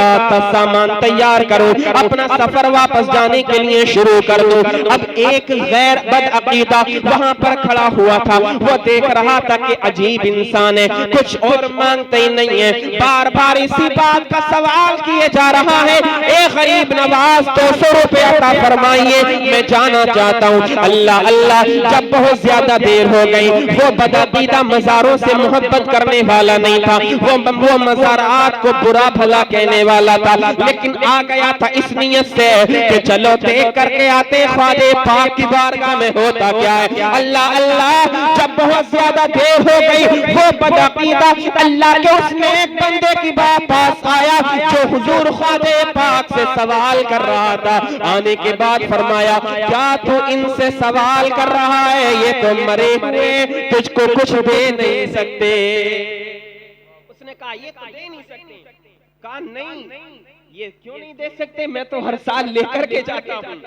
सामान तैयार करूं, अपना सफर वापस जाने के लिए शुरू कर दूं। अब एक गैर बदअकीदा वहां पर खड़ा हुआ था, वो देख रहा था कि अजीब इंसान है, कुछ और मांगते ही नहीं है, बार बार इसी बात का सवाल किए जा रहा है। ए गरीब नवाज, 200 रुपए अता फरमाइए, मैं जाना चाहता हूँ। अल्लाह अल्लाह, जब बहुत ज्यादा देर हो गई, वो बदअकीदा मज़ारों से मोहब्बत करने वाला नहीं था, वो मज़ारात को बुरा भला कहने वाला था, लेकिन आ गया था इस नियत से कि चलो देख करके आते ख्वाजे पाक की बारगाह में होता क्या है। अल्लाह अल्लाह, जब बहुत ज्यादा देर हो गई, वो बदअकीदा अल्लाह के उस नेक बंदे की पास आया जो हुजूर ख्वाजे पाक से सवाल कर रहा था। आने के बाद फरमाया, क्या तू इनसे सवाल कर रहा है? ये तो मरे हुए, तुझको कुछ दे नहीं सकते। उसने कहा ये तो दे नहीं सकते। कहा नहीं, ये क्यों नहीं दे सकते, मैं तो हर साल लेकर के जाता हूँ।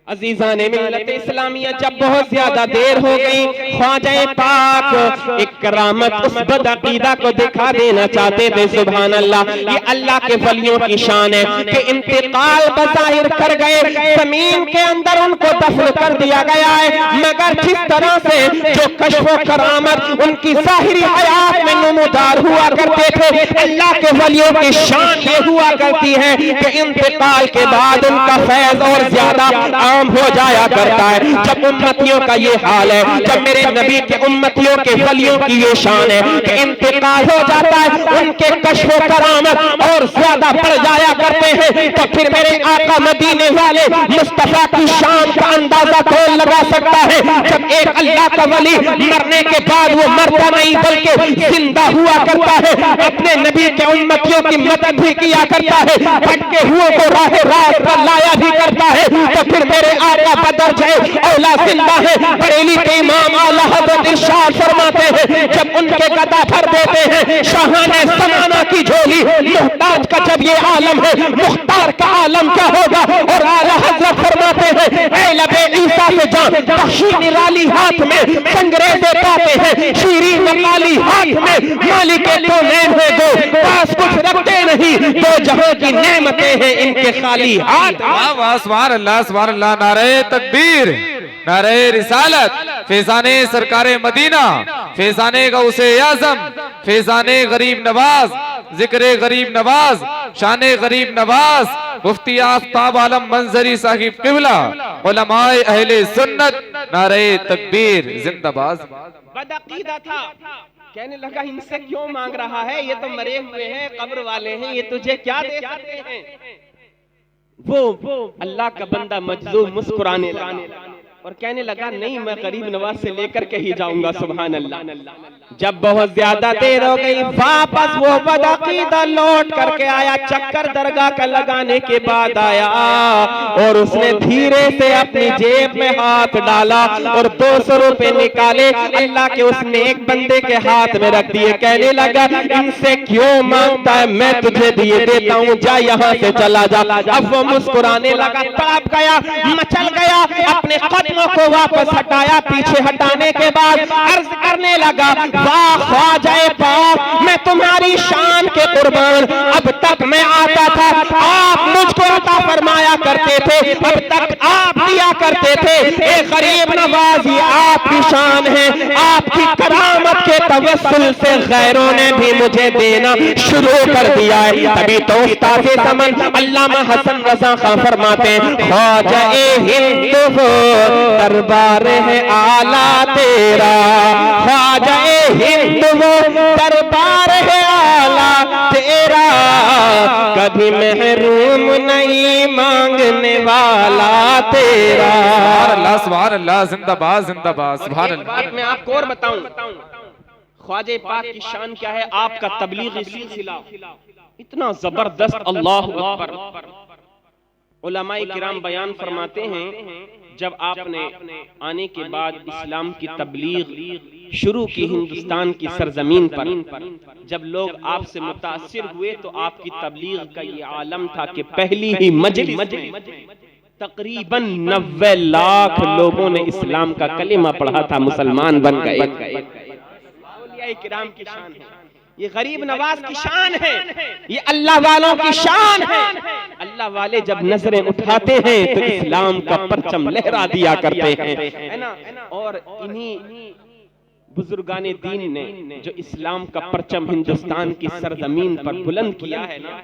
अजीजान मिल्लत इस्लामिया, जब बहुत ज्यादा देर हो गई, ख्वाजा पाक एक करामत उस बदअकीदा को दिखा देना चाहते थे। सुभान अल्लाह, ये अल्लाह के वलियों की शान है कि इंतकाल बज़ाहिर कर गए, जमीन के अंदर उनको दफन कर दिया गया है, मगर जिस तरह से जो कश्फ करामत उनकी ज़ाहिरी हयात में नमूदार हुआ करते थे, अल्लाह के वलियों की शान ये हुआ करती है कि इंतकाल के बाद उनका फैज और ज्यादा हो जाया करता है। जब उम्मतियों का ये हाल है, जब मेरे नबी के उम्मतियों के वलियों की ये शान है कि इंतकाल हो जाता है, उनके कश्फ करामत और ज्यादा बढ़ जाया करते हैं, तो फिर मेरे आका मदीने वाले मुस्तफा की शान का अंदाजा कौन लगा सकता है। जब एक अल्लाह का वली मरने के बाद वो मरता नहीं बल्कि जिंदा हुआ करता है, अपने नबी के उम्मतियों की मदद भी किया करता है, भटके हुए को राह रात पर लाया भी करता है, तो फिर मेरे आका बदर जाए औला जिंदा है। बरेली के इमाम आला हज़रत इरशाद फरमाते हैं, जब उनके गदा भर देते हैं शाहाने ज़माना की झोली, मुहताज का जब ये आलम है, मुख्तार का आलम क्या होगा। और आला हज़रत फरमाते हैं, ऐ लबे ईसा से जान बख्शी निराली हाथ में संग्रेज़े पाते हैं, शीरी नकाली हाथ में मालिक तो नैन है दो, पास कुछ रखते नहीं, दो जहां की नेमतें हैं इनके खाली हाथ। सुभान अल्लाह, सुभान अल्लाह, नारे तकबीर, नारे रिसालत, फैज़ाने सरकारे मदीना, फैज़ाने गौसे आज़म, फैज़ाने गरीब नवाज, जिक्रे गरीब नवाज, शाने गरीब नवाज, मुफ्ती आफ्ताब आलम मंजरी साहिब किबला, उलमाए अहले सुन्नत, नारे तकबीर जिंदाबाद। बदअकीदा था, कहने लगा इनसे क्यों मांग रहा है, ये तो मरे हुए हैं, कब्र वाले हैं, ये तुझे क्या दे सकते हैं। वो अल्लाह का बंदा मजलूम मुस्कुराने लगा और कहने लगा, नहीं मैं गरीब नवाज से लेकर के ही जाऊंगा। सुभान अल्लाह। जब बहुत ज्यादा देर हो गई, वापस वो बदअकीदा लौट करके आया, चक्कर दरगाह का लगाने के बाद आया और उसने धीरे से अपनी जेब में हाथ डाला और 200 रुपए निकाले, अल्लाह के उस नेक बंदे के हाथ में रख दिए। कहने लगा, इनसे क्यों मांगता है, मैं तुझे दिए देता हूँ, जा यहाँ से चला जा। अब वो मुस्कुराने लगा, तड़प गया, मचल गया, अपने कदमों को वापस हटाया। पीछे हटाने के बाद अर्ज करने लगा, वाह ख्वाजा पाक, मैं तुम्हारी शान के कुर्बान, अब तक मैं आता था, आप मुझको अता फरमाया करते थे, अब तक आप दिया करते थे। ए गरीब नवाज, ये आपकी शान है, आपकी करामत के तवस्सुल से गैरों ने भी मुझे देना शुरू कर दिया है। तभी तो उस्ताद समन अल्लामा हसन रजा खां फरमाते हैं, ख्वाजा हिंद वो दरबार है आला तेरा, ख्वाजा हिंद वो दरबार है आला तेरा, कभी महरूम नहीं मांगने वाला तेरा। अल्लाह, सुभान अल्लाह, जिंदाबाद जिंदाबाद, सुभान अल्लाह। मैं आपको और बताऊं ख्वाजा पाक की शान क्या है, आपका तबलीगी सिलसिला इतना जबरदस्त, अल्लाहु अकबर। उलमाए किराम बयान फरमाते हैं, जब आपने आने के बाद इस्लाम की तबलीग शुरू की हिंदुस्तान की सरजमीन पर, जब लोग आपसे मुतासिर हुए तो आपकी तबलीग का ये आलम था कि पहली ही मजलिस तकरीबन 90 लाख लोगों ने इस्लाम का कलिमा पढ़ा था, मुसलमान बन गए। औलिया किराम की शान है, ये गरीब नवाज की शान है, ये अल्लाह वालों की शान है। अल्लाह वाले जब नजरें उठाते हैं तो इस्लाम का परचम लहरा दिया करते हैं, है ना। और इन्हीं बुजुर्गाने दीन ने जो इस्लाम का परचम हिंदुस्तान की सरजमीन पर बुलंद किया है ना,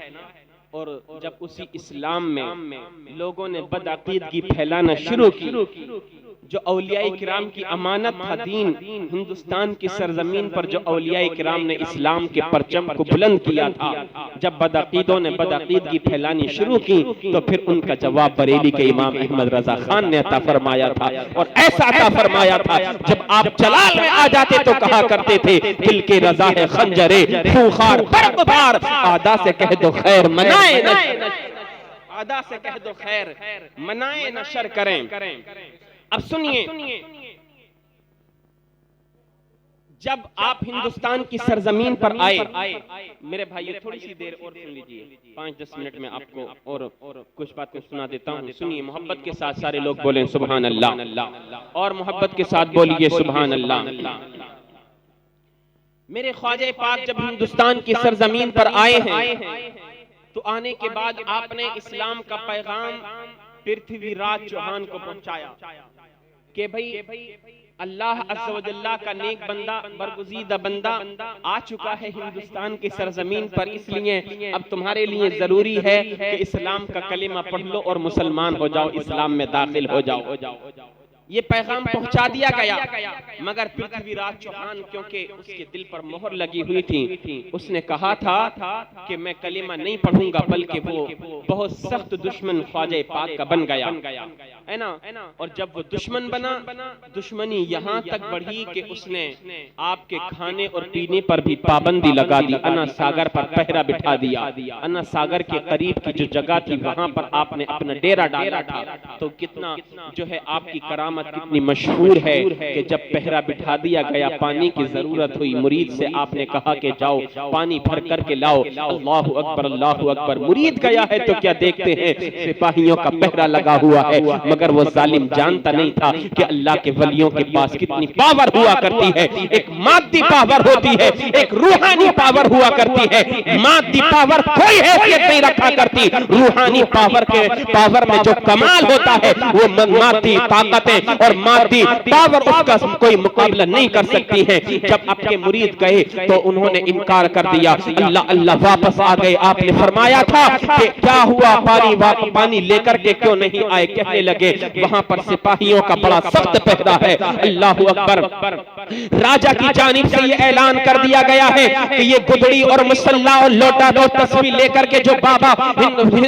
और जब उसी इस्लाम में लोगों ने बदअकीदगी फैलाना शुरू की, जो औलिया किराम की अमानत था दीन, हिंदुस्तान की सरजमीन पर जो औलिया किराम ने इस्लाम के परचम को बुलंद किया था, जब बदअकीदों ने बदअकीदगी फैलानी शुरू की तो फिर उनका जवाब बरेली के इमाम अहमद रजा खान ने अता फरमाया था। और ऐसा अता फरमाया था, जब आप जलाल में आ जाते तो कहा करते थे, दिल के रजा है खंजरे खूंखार बर्कबार, आदा से कह दो खैर मनाए न, आदा से कह दो खैर मनाए न शर करें। अब सुनिए, जब आप हिंदुस्तान की सरजमीन पर आए, मेरे भाई थोड़ी सी देर और सुन लीजिए, 5-10 मिनट में आपको और कुछ बातें सुना देता हूँ। सुनिए, मोहब्बत के साथ सारे लोग बोलें सुभान अल्लाह, और मोहब्बत के साथ बोलिए सुभान अल्लाह। मेरे ख्वाजा पाक जब हिंदुस्तान की सरजमीन पर आए हैं तो आने के बाद आपने इस्लाम का पैगाम पृथ्वीराज चौहान को पहुंचाया कि भाई अल्लाह अज़्ज़ा व जल्ला का नेक बंदा, बरगुज़ीदा बंदा आ चुका है हिंदुस्तान की सरजमीन पर, इसलिए अब तुम्हारे लिए जरूरी है कि इस्लाम का कलिमा पढ़ लो और मुसलमान हो जाओ, इस्लाम में दाखिल हो जाओ। ये पैगाम पहुंचा दिया गया, मगर पृथ्वीराज चौहान क्योंकि उसके दिल पर मोहर लगी हुई थी, उसने कहा था कि मैं कलिमा नहीं पढ़ूंगा, बल्कि वो बहुत सख्त दुश्मन ख्वाजा पाक का बन गया, है ना। और जब वो दुश्मन बना, दुश्मनी यहाँ तक बढ़ी कि उसने आपके खाने और पीने पर भी पाबंदी लगा दी, अन्ना सागर पर पहरा बिठा दिया। अन्ना सागर के करीब की जो जगह थी वहां पर आपने अपना डेरा डाला था। तो कितना जो है आपकी करामत कितनी मशहूर है कि जब पहरा बिठा दिया गया, पानी की जरूरत हुई, मुरीद से आपने कहा कि जाओ पानी भर करके लाओ, अल्लाहु अकबर अल्लाहु अकबर। मुरीद गया है तो क्या देखते हैं सिपाहियों का पहरा लगा हुआ है, मगर वो जालिम जानता नहीं था कि अल्लाह के वलियों के पास कितनी पावर हुआ करती है। एक मादी पावर होती है, एक रूहानी पावर हुआ करती है। मादी पावर कोई हैसियत नहीं रखा करती, रूहानी पावर के पावर में जो कमाल होता है वो मादी ताकतें और मादी पावर उसका कोई मुकाबला नहीं कर सकती है। जब आपके मुरीद गए तो उन्होंने इनकार कर दिया, अल्लाह अल्लाह वापस आ गए। आपने फरमाया था कि क्या हुआ, पानी लेकर के क्यों नहीं आए? कहने लगे वहां पर सिपाहियों का बड़ा सख्त पहरा है। अल्लाह अकबर। राजा की जानिब से ये ऐलान कर दिया गया है कि ये गुदड़ी और मुसल्ला और लोटा दो तस्वीर लेकर के जो बाबा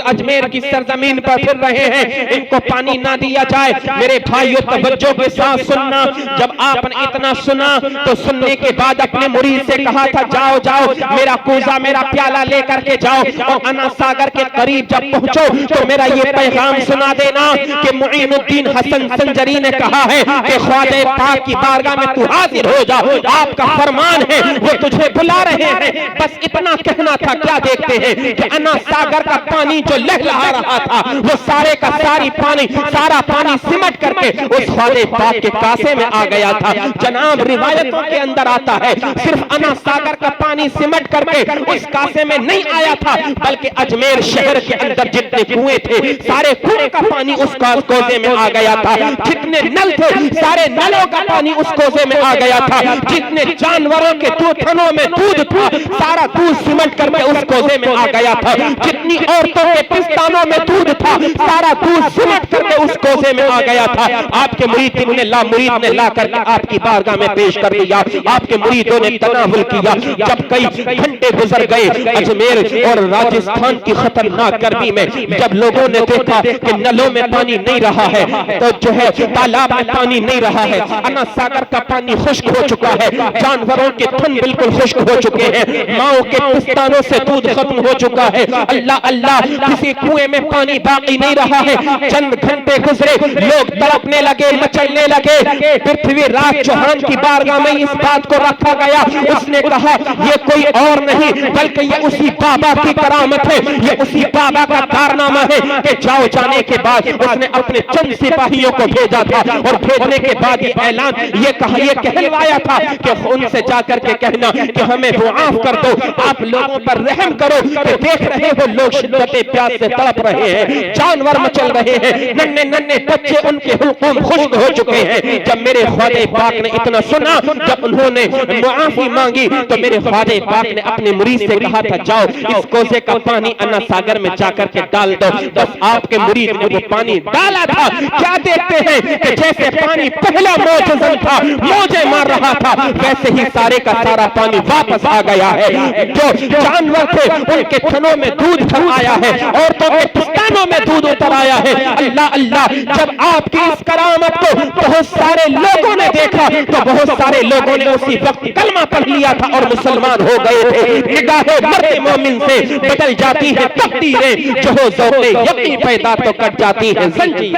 अजमेर की सरजमीन पर फिर रहे हैं, इनको पानी ना दिया जाए। मेरे भाइयों तवज्जो के साथ सुनना, जब आपने इतना सुना तो सुनने के बाद अपने मुरीद से कहा था, जाओ जाओ मेरा कूजा मेरा प्याला लेकर के जाओ, और अन्ना सागर के करीब जब पहुंचो तो मेरा ये पैगाम सुना देना कि मुईनुद्दीन हसन संजरी ने कहा है कि ख्वाजा पाक की बारगाह में तू हाजिर हो जा, आपका फरमान है, वो तुझे बुला रहे हैं। बस इतना कहना था। क्या देखते हैं कि अन्ना सागर का पानी जो लहलहा रहा था, वो सारे का सारा पानी सिमट करके उस ख्वाजा पाक के कासे में आ गया था। जनाब रिवायतों के अंदर आता है, सिर्फ अन्ना सागर का पानी सिमट करके उस कासे में नहीं आया था, बल्कि अजमेर शहर के अंदर जितने कुएं थे, सारे कुएं का पानी उस कोसे में आ गया था। जितने नल थे, सारे नलों का पानी उस कोसे में आ गया था। जितने जानवरों के थनों में दूध था, सारा दूध सिमट करके उस कोसे में आ गया था। जितनी औरतों के पिस्तानों में दूध था, सारा दूध सिमट करके उस कोसे में आ गया था। आपके मुरीद ने उन्हें ला मुरीद ने ला करके आपकी बारगाह में पेश कर दिया। आपके मुरीदों ने तनावुल किया। जब कई घंटे गुजर गए, अजमेर और राजस्थान की खतरनाक गर्मी में जब लोगों ने देखा कि नलों में पानी नहीं रहा है, तो जो है तालाब में पानी नहीं रहा है, अना सागर का पानी खुश्क हो चुका है, जानवरों के थन बिल्कुल खुश्क हो चुके हैं, माओ के पिस्तानों से दूध खत्म हो चुका है, अल्लाह अल्लाह किसी कुएं में पानी बाकी नहीं रहा है। चंद घंटे गुजरे, लोग तड़पने लगे, मचलने लगे। पृथ्वीराज चौहान की बारगाह में इस बात को रखा गया। उसने कहा ये कोई और नहीं बल्कि ये उसी बाबा की करामत है, ये उसी बाबा का कारनामा है कि जाओ जाने के बाद उसने अपने चंद सिपाहियों को भेजा था और भेजने के बाद ये ऐलान ये कहलवाया था कि उनसे जाकर के कहना कि हमें मुआफ कर दो, आप लोगों पर रहम करो। कि देख रहे हो लोग शिद्दत प्यास से तड़प रहे हैं, जानवर मचल रहे हैं, नन्हे नन्हे बच्चे उनके हुक्म खुश्क हो चुके हैं। जब मेरे ख्वाजा पाक ने इतना सुना, जब उन्होंने मुआफी मांगी तो मेरे ख्वाजा पाक ने अपने मुरीद से कहा था जाओ इस कोसे का पानी अन्ना सागर में जाकर के डाल दो। बस आपके मुरीद ने वो पानी डाला था। क्या देखते हैं कि जैसे पानी पहला मौजज़न था, मौजे मार रहा था, वैसे ही सारे का सारा पानी वापस आ गया है। जो जानवर थे उनके थनों में दूध भर आया है, औरतों के पिस्तानों में दूध उतर आया है। अल्लाह अल्लाह, जब आपकी इस करामत को बहुत सारे लोगों ने देखा तो बहुत सारे लोगों ने उसी वक्त कलमा पढ़ लिया था और मुसलमान हो गए थे। निगाहे मर्द मोमिन से बदल जाती है तकदीरें, जो हो ज़ौक़े यकीन पैदा तो कट जाती है जंजीर।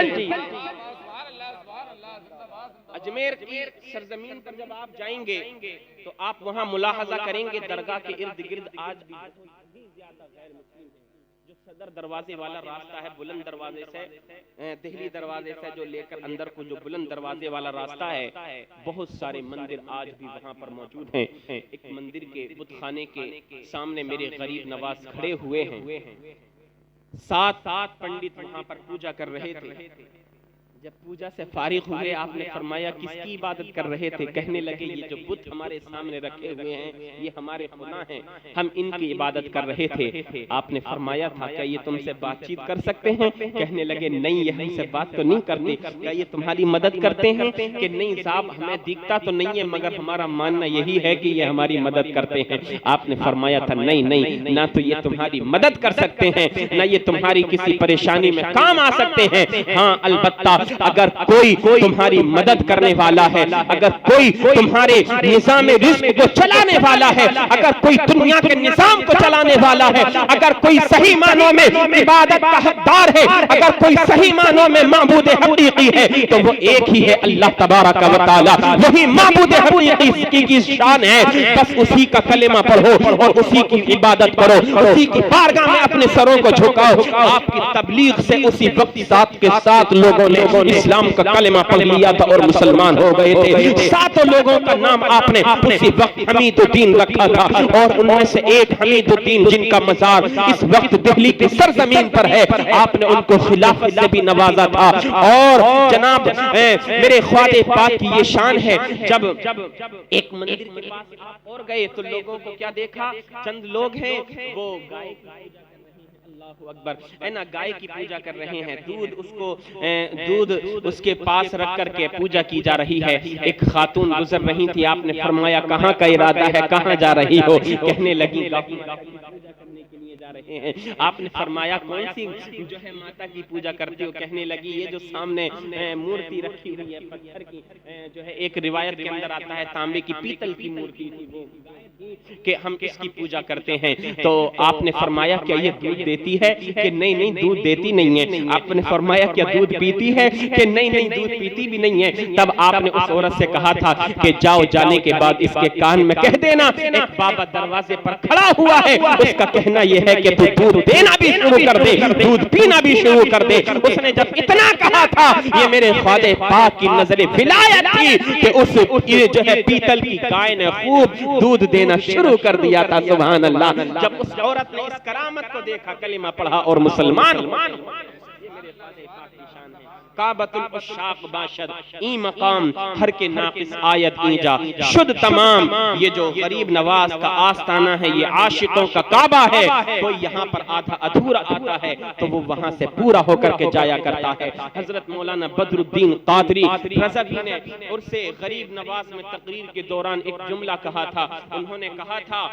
अजमेर की सरजमीन पर जब आप जाएंगे तो आप वहां मुलाहजा करेंगे दरगाह के इर्द गिर्द आज भी ज्यादा गैर मुस्लिम जो सदर दरवाजे वाला रास्ता है, बुलंद दरवाजे से दिल्ली दरवाजे से जो लेकर अंदर को जो बुलंद दरवाजे वाला रास्ता है, बहुत सारे मंदिर आज भी वहां पर मौजूद हैं। एक मंदिर के बुतखाने के सामने मेरे गरीब नवाज खड़े हुए हैं। 7 पंडित वहां पर पूजा कर रहे थे। जब पूजा से फारिग हुए आपने फरमाया किसकी इबादत कर रहे थे? कहने लगे ये जो बुत हमारे सामने रखे हुए हैं ये हमारे खुदा हैं, हम इनकी इबादत कर रहे थे। आपने फरमाया था क्या ये तुमसे बातचीत कर सकते हैं? कहने लगे नहीं, ये हमसे बात तो नहीं करते। क्या ये तुम्हारी मदद करते हैं? कि नहीं साहब, हमें दिखता तो नहीं है मगर हमारा मानना यही है कि ये हमारी मदद करते हैं। आपने फरमाया था नहीं नहीं, ना तो ये तुम्हारी मदद कर सकते हैं, ना ये तुम्हारी किसी परेशानी में काम आ सकते हैं। हाँ अलबत्ता अगर कोई तुम्हारी मदद करने वाला है, अगर कोई तुम्हारे निज़ाम रिज़्क़ को चलाने वाला है, अगर कोई दुनिया के निज़ाम को चलाने वाला है, अगर कोई सही मानों में इबादत का हकदार है, अगर कोई सही मानों में माबूद हकीकी है तो वो एक ही है, अल्लाह तबारक व तआला। वही माबूद हकीकी की शान है। बस उसी का कलेमा पढ़ो और उसी की इबादत करो, उसी की बारगाह में अपने सरों को झुकाओ। आपकी तबलीग से उसी वक्त साथ के साथ लोगों ने इस्लाम का कलेमा पढ़ लिया था और मुसलमान हो गए थे। 7 लोगों का नाम आपने उसी वक्त हमीदुद्दीन रखा था और उनमें से एक हमीदुद्दीन जिनका मजार इस वक्त दिल्ली की सरजमीन पर है, आपने उनको खिलाफत से भी नवाजा था। और जनाब मेरे ख्वाजा पाक की ये शान है, जब एक मंदिर के पास आप और गए तो लोगों को क्या देखा, चंद लोग हैं वो गाय अल्लाहु अकबर है ना, गाय की पूजा कर रहे हैं। दूध उसके पास रख करके पूजा की जा रही है। एक खातून गुजर रही थी, आपने फरमाया कहाँ का इरादा है, कहाँ जा रही हो? कहने लगी जा रहे हैं। आपने फरमाया कौन सी जो है माता की पूजा करते हो? कहने लगी ये जो सामने मूर्ति रखी हुई है पत्थर की, जो है एक रिवायत के अंदर आता है तांबे की पीतल की मूर्ति थी वो कि हम इसकी पूजा करते हैं। तो आपने फरमाया क्या ये दूध देती है? कि नहीं नहीं दूध देती नहीं है। आपने फरमाया क्या दूध पीती है? कि नहीं नहीं दूध पीती भी नहीं है। तब आपने उस औरत से कहा था कि जाओ जाने के बाद इसके कान में कह देना एक बाबा दरवाजे पर खड़ा हुआ है, उसका कहना यह है कि तू दूध देना भी शुरू कर दे, दूध पीना भी शुरू कर दे। उसने जब इतना कहा था, ये मेरे ख्वाजा पाक की नजर विलायत थी कि उस ये जो है पीतल की गाय ने खूब दूध देना शुरू कर दिया था। सुभान अल्लाह। जब उस औरत ने इस करामत को देखा, कलिमा पढ़ा और मुसलमान मेरे ख्वाजा पाक की शान है। काबतुल उशाक बाशद ई मकाम हर के नाकिस आयत ईजा शुद्ध तमाम। ये जो गरीब नवाज का आस्ताना है, ये आशिकों का काबा है। कोई यहाँ पर आधा अधूरा आता है तो वो वहाँ से पूरा होकर के जाया करता है। हजरत मौलाना बदरुद्दीन कादरी रज़वी ने उर्से गरीब नवाज में तकरीर के दौरान एक जुमला कहा था। उन्होंने कहा था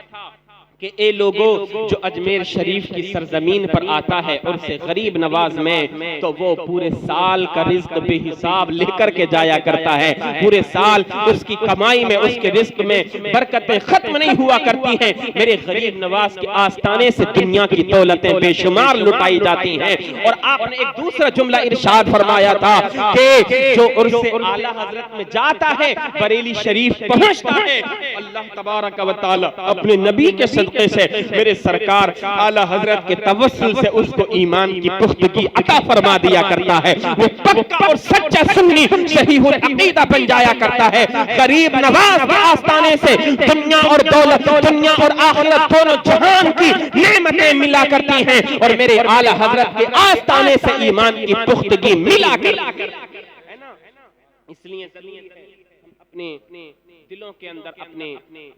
कि ए लोगों, जो अजमेर शरीफ की सरजमीन पर आता है और से गरीब नवाज में, तो वो पूरे साल का रिज्क बेहिसाब लेकर के जाया करता है। पूरे साल उसकी कमाई में, उसके रिज्क में बरकतें खत्म नहीं हुआ करती हैं। मेरे गरीब नवाज के आस्ताने से दुनिया की दौलतें बेशुमार लुटाई जाती हैं। और आपने एक दूसरा जुमला इरशाद फरमाया था कि जो उर्से आला हजरत में जाता है, बरेली शरीफ पहुंचता है, अल्लाह तबारक व तआला अपने नबी के सदक़े से, मेरे सरकार आला हजरत के तवस्सुल से उसको ईमान की पुख्तगी अता फरमा दिया करता है। वो पक्का और सच्चा सुन्नी सहीहुल अकीदा बन जाया करता है। गरीब नवाज के आस्ताने से दुनिया और दौलत, दुनिया और आखिरत दोनों जहान की नेमतें मिला करती हैं और मेरे आला हजरत के आस्ताने से ईमान की पुख्तगी मिला करती है ना। इसलिए अपने दिलों के अंदर अपने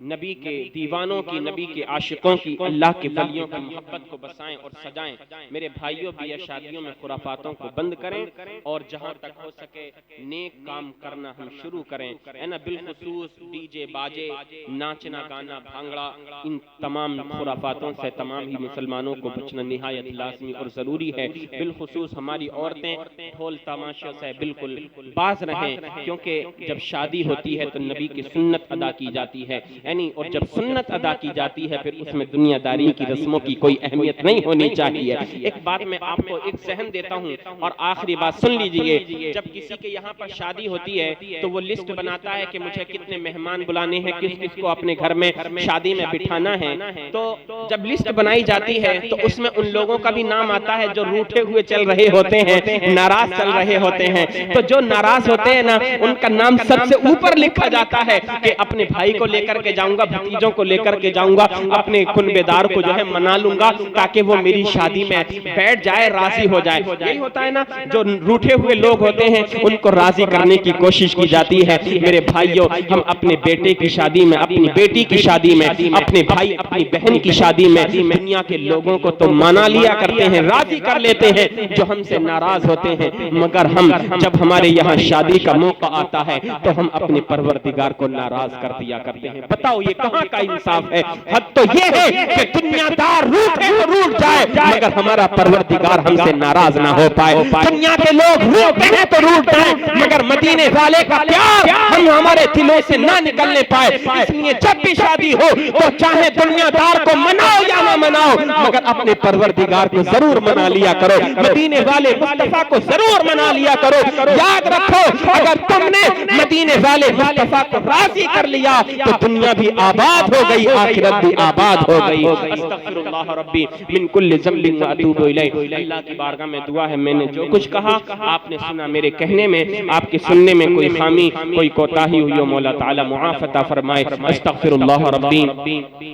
नबी के दीवानों की, नबी के आशिकों की, अल्लाह के वलियों की मोहब्बत को बसाएं और सजाएं। मेरे भाइयों भी ये शादियों में खुराफातों को बंद करें और जहां तक हो सके नेक काम करना हम शुरू करें, है ना। बिलखुसूस डीजे बाजे, नाचना गाना भांगड़ा, इन तमाम खुराफातों से तमाम ही मुसलमानों को बचना निहायत लाजमी और ज़रूरी है। बिलखुसूस हमारी औरतें ढोल तमाशों से बिल्कुल बाज रहें, क्योंकि जब शादी होती है तो नबी की सुन्नत अदा की जाती है, यानी और जब सुन्नत अदा की जाती है फिर उसमें दुनियादारी की रस्मों की कोई अहमियत नहीं होनी चाहिए। एक बात मैं आपको एक सहन देता हूँ और आखिरी बात सुन लीजिए। जब किसी के यहाँ पर शादी होती है तो वो लिस्ट बनाता है कि मुझे कितने मेहमान बुलाने हैं, किस किस को अपने घर में शादी में बिठाना है। तो जब लिस्ट बनाई जाती है तो उसमें उन लोगों का भी नाम आता है जो रूठे हुए चल रहे होते हैं, नाराज चल रहे होते हैं। तो जो नाराज होते हैं ना, उनका नाम सबसे ऊपर लिखा जाता है कि अपने भाई को लेकर के जाऊंगा, भतीजों को लेकर के जाऊंगा, अपने कुनबेदार को जो है मना लूंगा ताकि वो मेरी शादी में बैठ जाए, राजी हो जाए। यही होता है ना, जो रूठे हुए लोग होते हैं उनको राजी करने की कोशिश की जाती है। मेरे भाइयों, हम अपने बेटे की शादी में, अपनी बेटी की शादी में, अपने भाई अपनी बहन की शादी में दुनिया के लोगों को तो मना लिया करते हैं, राजी कर लेते हैं जो हमसे नाराज होते हैं, मगर हम जब हमारे यहाँ शादी का मौका आता है तो हम अपने परवरदिगार को नाराज कर दिया करते हैं। बताओ ये कहाँ का इंसाफ है? हद तो ये है कि दुनियादार रूठे तो रूठ जाए मगर हमारा परवरदिगार हमसे नाराज ना हो पाए। दुनिया के लोग रूठते हैं तो रूठ जाए मगर मदीने वाले का प्यार हम हमारे दिलों से ना निकलने पाए। इसलिए जब भी शादी हो तो चाहे दुनियादार को मनाओ या ना मनाओ, मगर अपने परवरदिगार को जरूर मना लिया करो, मदीने वाले मुस्तफा को जरूर मना लिया करो। याद रखो, अगर तुमने मदीने वाले मुस्तफा को राजी कर लिया तो दुनिया भी आबाद हो गई, आखिरत भी आबाद हो गई। अस्तगफिरुल्लाह रब्बी मिन कुल्लि ज़ंबिन व अतूबु इलैहि। अल्लाह की बारगाह में दुआ है, मैंने जो कुछ कहा आपने सुना, मेरे कहने में, आपके सुनने में कोई खामी, कोई कोताही हुई हो, मौला ताला मुआफ़ अता फरमाए। अस्तगफिरुल्लाह रब्बी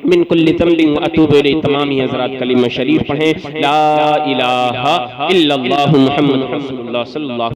मिन कुल्लि ज़ंबिन व अतूबु इलैहि। तमाम ही हज़रात कलिमा शरीफ पढ़ें, ला इलाहा इल्लल्लाहु मुहम्मदुर रसूलुल्लाह सल्लल्लाहु